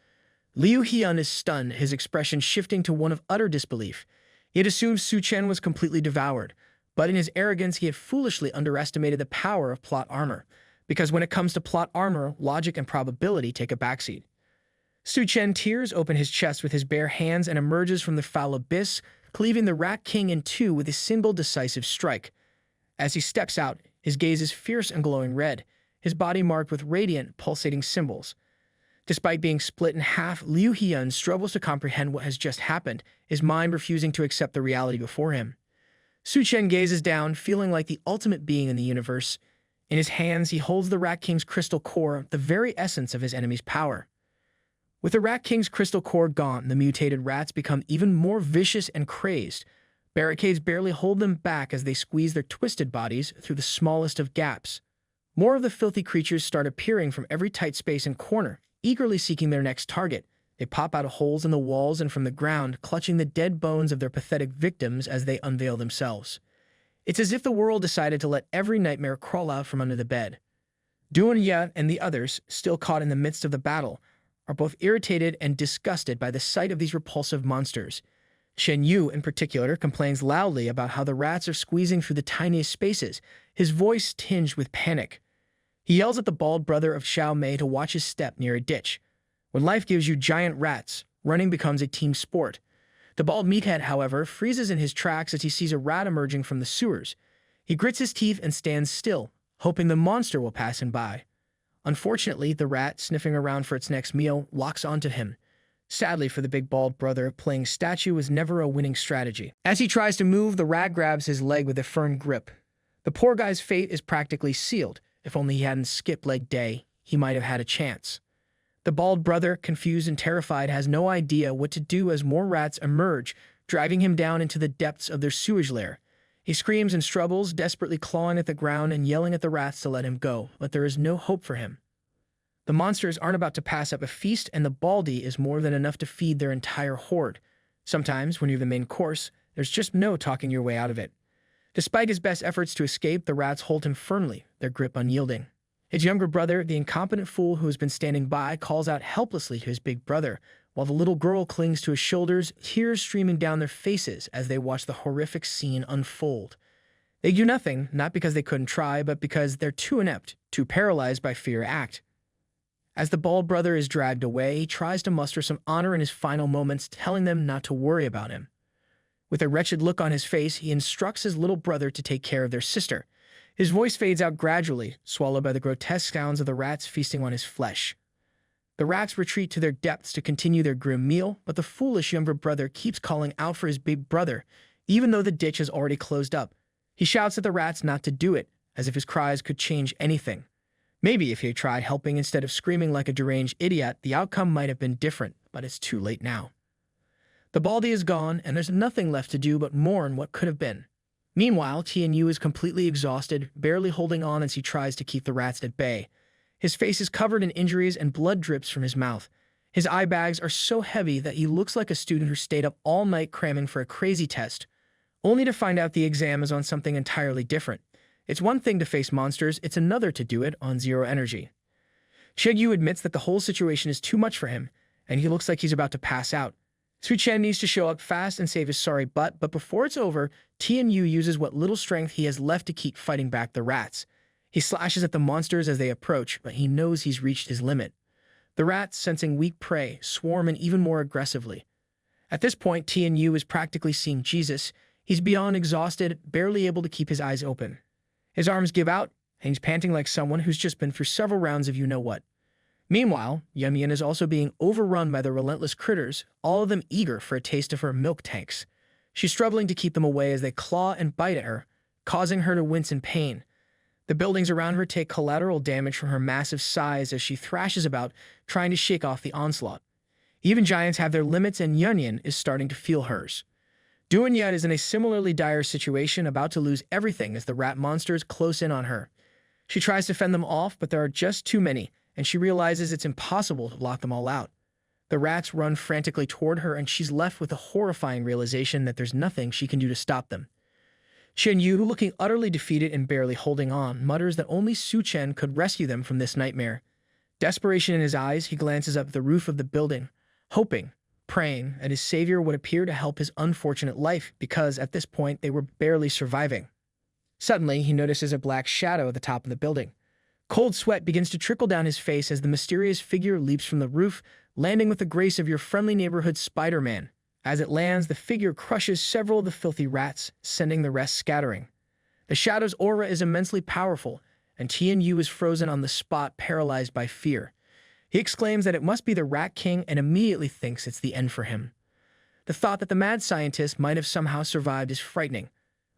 [SPEAKER 1] Leu Hian is stunned, his expression shifting to one of utter disbelief. He had assumed Suchan was completely devoured, but in his arrogance he had foolishly underestimated the power of plot armor, because when it comes to plot armor, logic and probability take a backseat. Suchan tears open his chest with his bare hands and emerges from the foul abyss, cleaving the Rat King in two with a single decisive strike. As he steps out, his gaze is fierce and glowing red, his body marked with radiant, pulsating symbols. Despite being split in half, Leu Hian struggles to comprehend what has just happened, his mind refusing to accept the reality before him. Suchan gazes down, feeling like the ultimate being in the universe. In his hands, he holds the Rat King's crystal core, the very essence of his enemy's power. With the Rat King's crystal core gone, the mutated rats become even more vicious and crazed. Barricades barely hold them back as they squeeze their twisted bodies through the smallest of gaps. More of the filthy creatures start appearing from every tight space and corner, eagerly seeking their next target. They pop out of holes in the walls and from the ground, clutching the dead bones of their pathetic victims as they unveil themselves. It's as if the world decided to let every nightmare crawl out from under the bed. Yunyan and the others, still caught in the midst of the battle, are both irritated and disgusted by the sight of these repulsive monsters. Chen Yu, in particular, complains loudly about how the rats are squeezing through the tiniest spaces, his voice tinged with panic. He yells at the bald brother of Xiao Mei to watch his step near a ditch. When life gives you giant rats, running becomes a team sport. The bald meathead, however, freezes in his tracks as he sees a rat emerging from the sewers. He grits his teeth and stands still, hoping the monster will pass him by. Unfortunately, the rat, sniffing around for its next meal, locks onto him. Sadly for the big bald brother, playing statue was never a winning strategy. As he tries to move, the rat grabs his leg with a firm grip. The poor guy's fate is practically sealed. If only he hadn't skipped leg day, he might have had a chance. The bald brother, confused and terrified, has no idea what to do as more rats emerge, driving him down into the depths of their sewage lair. He screams and struggles, desperately clawing at the ground and yelling at the rats to let him go, but there is no hope for him. The monsters aren't about to pass up a feast, and the baldy is more than enough to feed their entire horde. Sometimes, when you're the main course, there's just no talking your way out of it. Despite his best efforts to escape, the rats hold him firmly, their grip unyielding. His younger brother, the incompetent fool who has been standing by, calls out helplessly to his big brother, while the little girl clings to his shoulders, tears streaming down their faces as they watch the horrific scene unfold. They do nothing, not because they couldn't try, but because they're too inept, too paralyzed by fear to act. As the bald brother is dragged away, he tries to muster some honor in his final moments, telling them not to worry about him. With a wretched look on his face, he instructs his little brother to take care of their sister. His voice fades out gradually, swallowed by the grotesque sounds of the rats feasting on his flesh. The rats retreat to their depths to continue their grim meal, but the foolish younger brother keeps calling out for his big brother, even though the ditch has already closed up. He shouts at the rats not to do it, as if his cries could change anything. Maybe if he had tried helping instead of screaming like a deranged idiot, the outcome might have been different, but it's too late now. The baldy is gone, and there's nothing left to do but mourn what could have been. Meanwhile, Chen Yu is completely exhausted, barely holding on as he tries to keep the rats at bay. His face is covered in injuries and blood drips from his mouth. His eye bags are so heavy that he looks like a student who stayed up all night cramming for a crazy test, only to find out the exam is on something entirely different. It's one thing to face monsters, it's another to do it on zero energy. Chen Yu admits that the whole situation is too much for him, and he looks like he's about to pass out. Suchan needs to show up fast and save his sorry butt, but before it's over, Chen Yu uses what little strength he has left to keep fighting back the rats. He slashes at the monsters as they approach, but he knows he's reached his limit. The rats, sensing weak prey, swarm in even more aggressively. At this point, Chen Yu is practically seeing Jesus. He's beyond exhausted, barely able to keep his eyes open. His arms give out, and he's panting like someone who's just been through several rounds of you-know-what. Meanwhile, Yunyan is also being overrun by the relentless critters, all of them eager for a taste of her milk tanks. She's struggling to keep them away as they claw and bite at her, causing her to wince in pain. The buildings around her take collateral damage from her massive size as she thrashes about, trying to shake off the onslaught. Even giants have their limits, and Yunyan is starting to feel hers. Yunyan is in a similarly dire situation, about to lose everything as the rat monsters close in on her. She tries to fend them off, but there are just too many, and she realizes it's impossible to block them all out. The rats run frantically toward her, and she's left with a horrifying realization that there's nothing she can do to stop them. Chen Yu, looking utterly defeated and barely holding on, mutters that only Suchan could rescue them from this nightmare. Desperation in his eyes, he glances up the roof of the building, hoping, praying that his savior would appear to help his unfortunate life, because at this point they were barely surviving. Suddenly, he notices a black shadow at the top of the building. Cold sweat begins to trickle down his face as the mysterious figure leaps from the roof, landing with the grace of your friendly neighborhood Spider-Man. As it lands, the figure crushes several of the filthy rats, sending the rest scattering. The shadow's aura is immensely powerful, and Chen Yu is frozen on the spot, paralyzed by fear. He exclaims that it must be the Rat King and immediately thinks it's the end for him. The thought that the mad scientist might have somehow survived is frightening.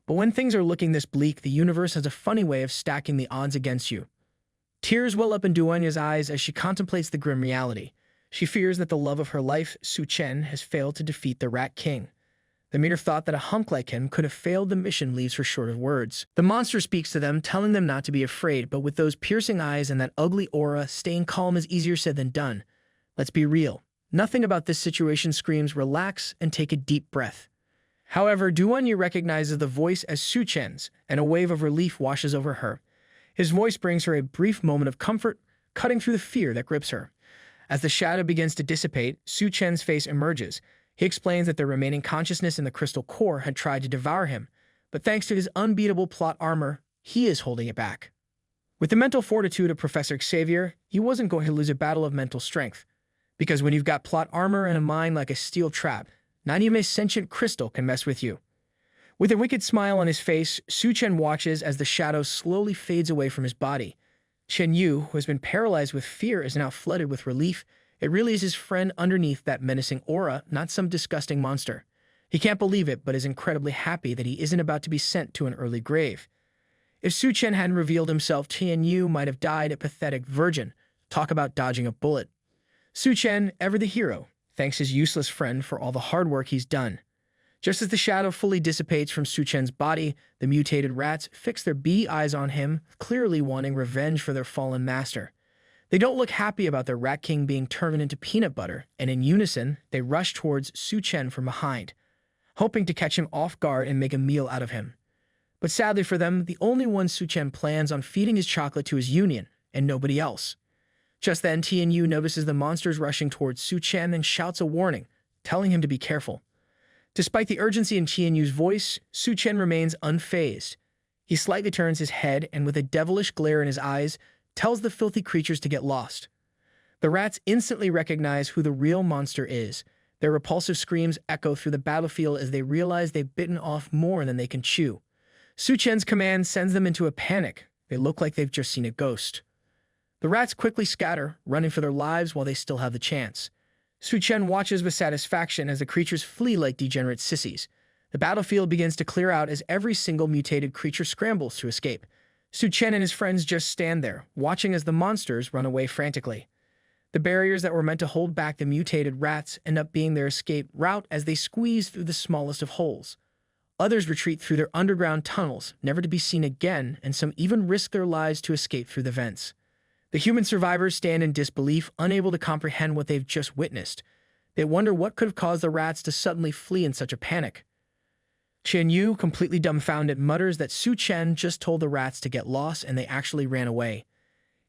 [SPEAKER 1] But when things are looking this bleak, the universe has a funny way of stacking the odds against you. Tears well up in Duanya's eyes as she contemplates the grim reality. She fears that the love of her life, Suchan, has failed to defeat the Rat King. The mere thought that a hunk like him could have failed the mission leaves her short of words. The monster speaks to them, telling them not to be afraid, but with those piercing eyes and that ugly aura, staying calm is easier said than done. Let's be real. Nothing about this situation screams relax and take a deep breath. However, Duanya recognizes the voice as Suchan's, and a wave of relief washes over her. His voice brings her a brief moment of comfort, cutting through the fear that grips her. As the shadow begins to dissipate, Suchan's face emerges. He explains that the remaining consciousness in the crystal core had tried to devour him, but thanks to his unbeatable plot armor, he is holding it back. With the mental fortitude of Professor Xavier, he wasn't going to lose a battle of mental strength. Because when you've got plot armor and a mind like a steel trap, not even a sentient crystal can mess with you. With a wicked smile on his face, Suchan watches as the shadow slowly fades away from his body. Chen Yu, who has been paralyzed with fear, is now flooded with relief. It really is his friend underneath that menacing aura, not some disgusting monster. He can't believe it, but is incredibly happy that he isn't about to be sent to an early grave. If Suchan hadn't revealed himself, Chen Yu might have died a pathetic virgin. Talk about dodging a bullet. Suchan, ever the hero, thanks his useless friend for all the hard work he's done. Just as the shadow fully dissipates from Suchan's body, the mutated rats fix their bee eyes on him, clearly wanting revenge for their fallen master. They don't look happy about their rat king being turned into peanut butter, and in unison, they rush towards Suchan from behind, hoping to catch him off guard and make a meal out of him. But sadly for them, the only one Suchan plans on feeding his chocolate to is Yunyan, and nobody else. Just then, Chen Yu notices the monsters rushing towards Suchan and shouts a warning, telling him to be careful. Despite the urgency in Chen Yu's voice, Suchan remains unfazed. He slightly turns his head and, with a devilish glare in his eyes, tells the filthy creatures to get lost. The rats instantly recognize who the real monster is. Their repulsive screams echo through the battlefield as they realize they've bitten off more than they can chew. Suchan's command sends them into a panic. They look like they've just seen a ghost. The rats quickly scatter, running for their lives while they still have the chance. Suchan watches with satisfaction as the creatures flee like degenerate sissies. The battlefield begins to clear out as every single mutated creature scrambles to escape. Suchan and his friends just stand there, watching as the monsters run away frantically. The barriers that were meant to hold back the mutated rats end up being their escape route as they squeeze through the smallest of holes. Others retreat through their underground tunnels, never to be seen again, and some even risk their lives to escape through the vents. The human survivors stand in disbelief, unable to comprehend what they've just witnessed. They wonder what could have caused the rats to suddenly flee in such a panic. Chen Yu, completely dumbfounded, mutters that Suchan just told the rats to get lost and they actually ran away.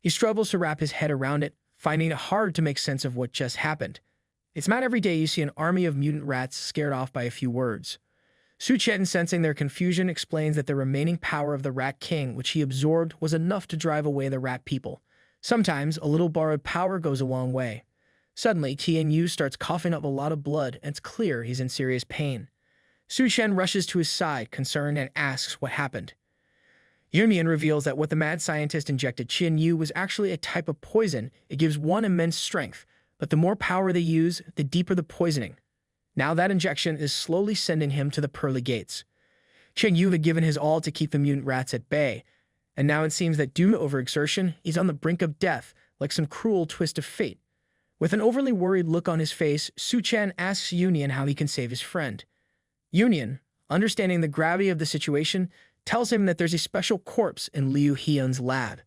[SPEAKER 1] He struggles to wrap his head around it, finding it hard to make sense of what just happened. It's not every day you see an army of mutant rats scared off by a few words. Suchan, sensing their confusion, explains that the remaining power of the Rat King, which he absorbed, was enough to drive away the rat people. Sometimes, a little borrowed power goes a long way. Suddenly, Chen Yu starts coughing up a lot of blood, and it's clear he's in serious pain. Suchan rushes to his side, concerned, and asks what happened. Yunyan reveals that what the mad scientist injected Chen Yu was actually a type of poison. It gives one immense strength, but the more power they use, the deeper the poisoning. Now that injection is slowly sending him to the pearly gates. Chen Yu had given his all to keep the mutant rats at bay, and now it seems that due to overexertion, he's on the brink of death, like some cruel twist of fate. With an overly worried look on his face, Suchan asks Yunyan how he can save his friend. Yunyan, understanding the gravity of the situation, tells him that there's a special corpse in Leu Hian's lab.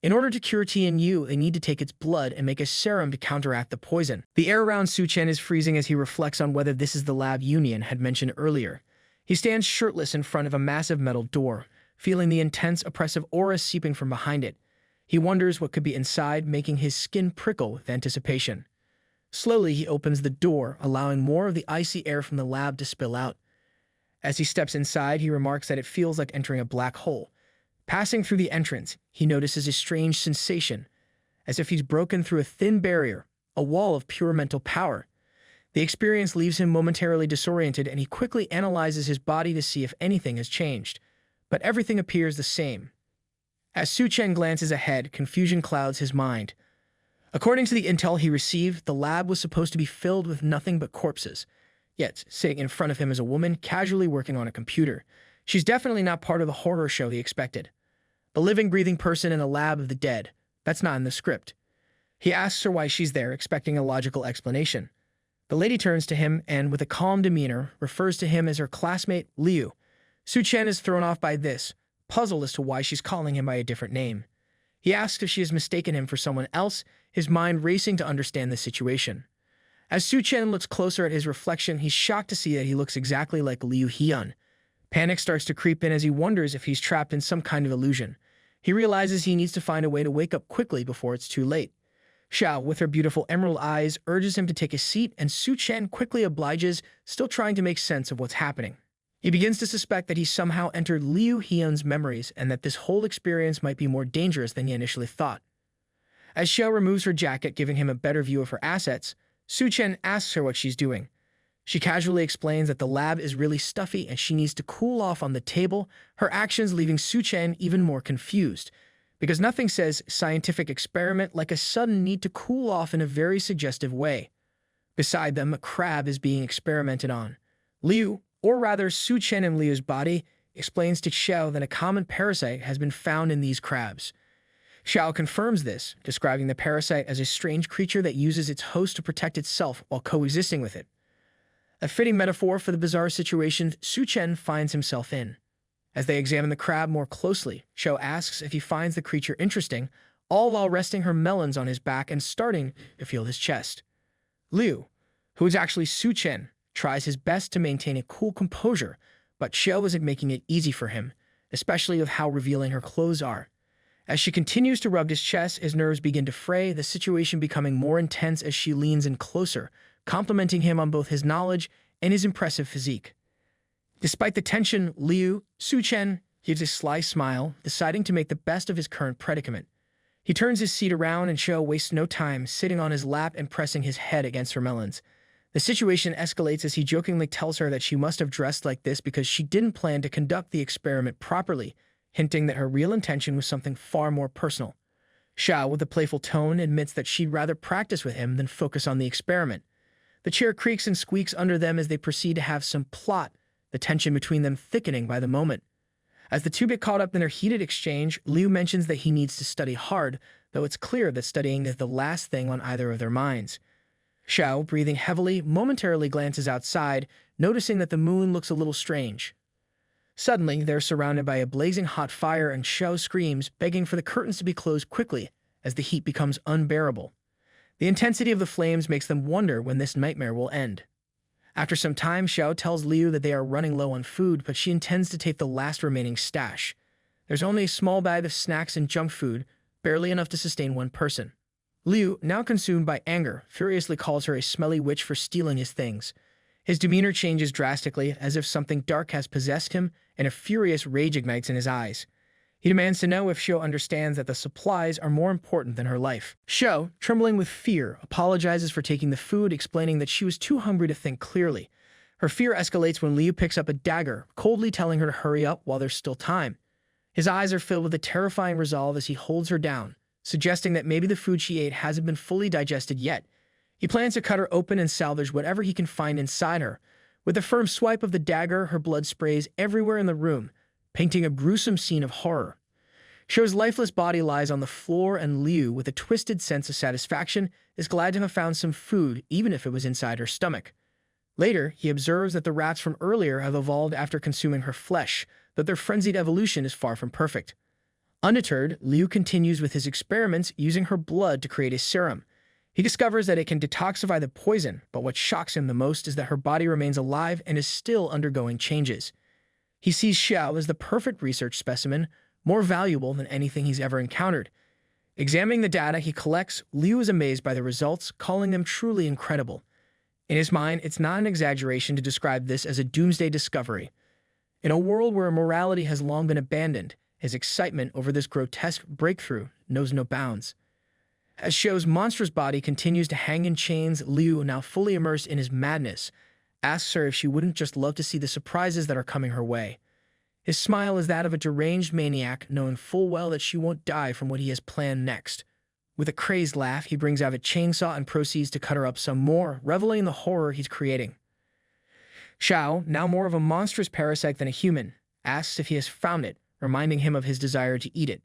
[SPEAKER 1] In order to cure Chen Yu, they need to take its blood and make a serum to counteract the poison. The air around Suchan is freezing as he reflects on whether this is the lab Yunyan had mentioned earlier. He stands shirtless in front of a massive metal door, feeling the intense, oppressive aura seeping from behind it. He wonders what could be inside, making his skin prickle with anticipation. Slowly, he opens the door, allowing more of the icy air from the lab to spill out. As he steps inside, he remarks that it feels like entering a black hole. Passing through the entrance, he notices a strange sensation, as if he's broken through a thin barrier, a wall of pure mental power. The experience leaves him momentarily disoriented, and he quickly analyzes his body to see if anything has changed. But everything appears the same. As Suchan glances ahead, confusion clouds his mind. According to the intel he received, the lab was supposed to be filled with nothing but corpses. Yet, sitting in front of him is a woman casually working on a computer. She's definitely not part of the horror show he expected. The living, breathing person in a lab of the dead. That's not in the script. He asks her why she's there, expecting a logical explanation. The lady turns to him and, with a calm demeanor, refers to him as her classmate, Liu. Suchan is thrown off by this, puzzled as to why she's calling him by a different name. He asks if she has mistaken him for someone else, his mind racing to understand the situation. As Suchan looks closer at his reflection, he's shocked to see that he looks exactly like Leu Hian. Panic starts to creep in as he wonders if he's trapped in some kind of illusion. He realizes he needs to find a way to wake up quickly before it's too late. Xiao, with her beautiful emerald eyes, urges him to take a seat, and Suchan quickly obliges, still trying to make sense of what's happening. He begins to suspect that he somehow entered Leu Hian's memories and that this whole experience might be more dangerous than he initially thought. As Xiao removes her jacket, giving him a better view of her assets, Suchan asks her what she's doing. She casually explains that the lab is really stuffy and she needs to cool off on the table, her actions leaving Suchan even more confused, because nothing says scientific experiment like a sudden need to cool off in a very suggestive way. Beside them, a crab is being experimented on. Liu, or rather Suchan in Liu's body, explains to Xiao that a common parasite has been found in these crabs. Xiao confirms this, describing the parasite as a strange creature that uses its host to protect itself while coexisting with it. A fitting metaphor for the bizarre situation Suchan finds himself in. As they examine the crab more closely, Xiao asks if he finds the creature interesting, all while resting her melons on his back and starting to feel his chest. Liu, who is actually Suchan, tries his best to maintain a cool composure, but Xiao isn't making it easy for him, especially with how revealing her clothes are. As she continues to rub his chest, his nerves begin to fray, the situation becoming more intense as she leans in closer, complimenting him on both his knowledge and his impressive physique. Despite the tension, Liu, Suchan, gives a sly smile, deciding to make the best of his current predicament. He turns his seat around and Xiao wastes no time, sitting on his lap and pressing his head against her melons. The situation escalates as he jokingly tells her that she must have dressed like this because she didn't plan to conduct the experiment properly, hinting that her real intention was something far more personal. Xiao, with a playful tone, admits that she'd rather practice with him than focus on the experiment. The chair creaks and squeaks under them as they proceed to have some plot, the tension between them thickening by the moment. As the two get caught up in their heated exchange, Liu mentions that he needs to study hard, though it's clear that studying is the last thing on either of their minds. Xiao, breathing heavily, momentarily glances outside, noticing that the moon looks a little strange. Suddenly, they're surrounded by a blazing hot fire and Xiao screams, begging for the curtains to be closed quickly as the heat becomes unbearable. The intensity of the flames makes them wonder when this nightmare will end. After some time, Xiao tells Liu that they are running low on food, but she intends to take the last remaining stash. There's only a small bag of snacks and junk food, barely enough to sustain one person. Liu, now consumed by anger, furiously calls her a smelly witch for stealing his things. His demeanor changes drastically, as if something dark has possessed him, and a furious rage ignites in his eyes. He demands to know if Xiao understands that the supplies are more important than her life. Xiao, trembling with fear, apologizes for taking the food, explaining that she was too hungry to think clearly. Her fear escalates when Liu picks up a dagger, coldly telling her to hurry up while there's still time. His eyes are filled with a terrifying resolve as he holds her down, suggesting that maybe the food she ate hasn't been fully digested yet. He plans to cut her open and salvage whatever he can find inside her. With a firm swipe of the dagger, her blood sprays everywhere in the room, painting a gruesome scene of horror. Xiao's lifeless body lies on the floor, and Liu, with a twisted sense of satisfaction, is glad to have found some food, even if it was inside her stomach. Later, he observes that the rats from earlier have evolved after consuming her flesh, though their frenzied evolution is far from perfect. Undeterred, Liu continues with his experiments using her blood to create a serum. He discovers that it can detoxify the poison, but what shocks him the most is that her body remains alive and is still undergoing changes. He sees Xiao as the perfect research specimen, more valuable than anything he's ever encountered. Examining the data he collects, Liu is amazed by the results, calling them truly incredible. In his mind, it's not an exaggeration to describe this as a doomsday discovery. In a world where morality has long been abandoned, his excitement over this grotesque breakthrough knows no bounds. As Xiao's monstrous body continues to hang in chains, Liu, now fully immersed in his madness, asks her if she wouldn't just love to see the surprises that are coming her way. His smile is that of a deranged maniac, knowing full well that she won't die from what he has planned next. With a crazed laugh, he brings out a chainsaw and proceeds to cut her up some more, reveling in the horror he's creating. Xiao, now more of a monstrous parasite than a human, asks if he has found it, reminding him of his desire to eat it.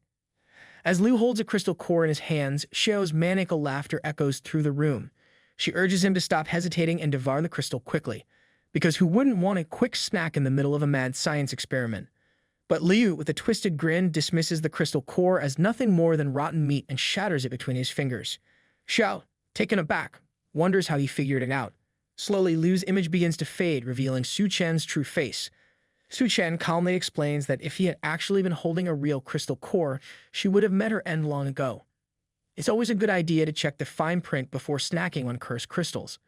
[SPEAKER 1] As Liu holds a crystal core in his hands, Xiao's maniacal laughter echoes through the room. She urges him to stop hesitating and devour the crystal quickly, because who wouldn't want a quick snack in the middle of a mad science experiment? But Liu, with a twisted grin, dismisses the crystal core as nothing more than rotten meat and shatters it between his fingers. Xiao, taken aback, wonders how he figured it out. Slowly, Liu's image begins to fade, revealing Suchan's true face. Suchan calmly explains that if he had actually been holding a real crystal core, she would have met her end long ago. It's always a good idea to check the fine print before snacking on cursed crystals.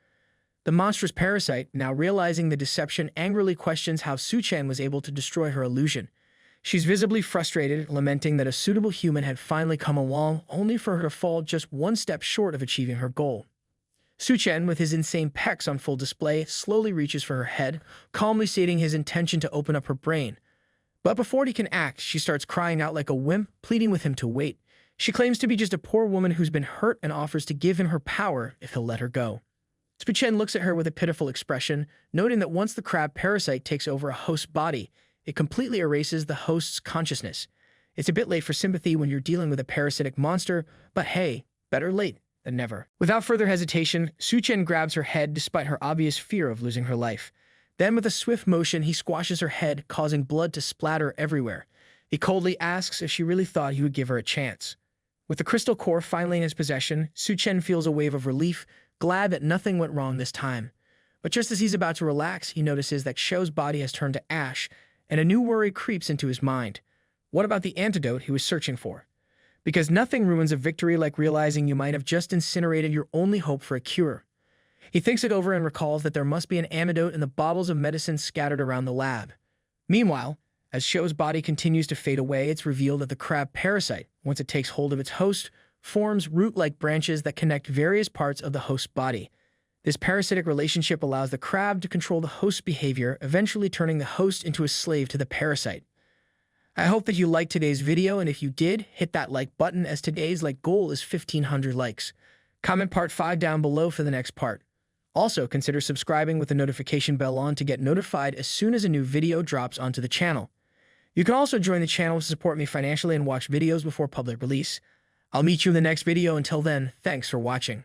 [SPEAKER 1] The monstrous parasite, now realizing the deception, angrily questions how Suchan was able to destroy her illusion. She's visibly frustrated, lamenting that a suitable human had finally come along, only for her to fall just one step short of achieving her goal. Suchan, with his insane pecs on full display, slowly reaches for her head, calmly stating his intention to open up her brain. But before he can act, she starts crying out like a wimp, pleading with him to wait. She claims to be just a poor woman who's been hurt and offers to give him her power if he'll let her go. Suchan looks at her with a pitiful expression, noting that once the crab parasite takes over a host's body, it completely erases the host's consciousness. It's a bit late for sympathy when you're dealing with a parasitic monster, but hey, better late than never. Without further hesitation, Suchan grabs her head despite her obvious fear of losing her life. Then with a swift motion, he squashes her head, causing blood to splatter everywhere. He coldly asks if she really thought he would give her a chance. With the crystal core finally in his possession, Suchan feels a wave of relief, glad that nothing went wrong this time. But just as he's about to relax, he notices that Shou's body has turned to ash, and a new worry creeps into his mind. What about the antidote he was searching for? Because nothing ruins a victory like realizing you might have just incinerated your only hope for a cure. He thinks it over and recalls that there must be an antidote in the bottles of medicine scattered around the lab. Meanwhile, as Shou's body continues to fade away, it's revealed that the crab parasite, once it takes hold of its host, forms root-like branches that connect various parts of the host's body. This parasitic relationship allows the crab to control the host's behavior, eventually turning the host into a slave to the parasite. I hope that you liked today's video, and if you did, hit that like button as today's goal is 1,500 likes. Comment part 5 down below for the next part. Also, consider subscribing with the notification bell on to get notified as soon as a new video drops onto the channel. You can also join the channel to support me financially and watch videos before public release. I'll meet you in the next video. Until then, thanks for watching.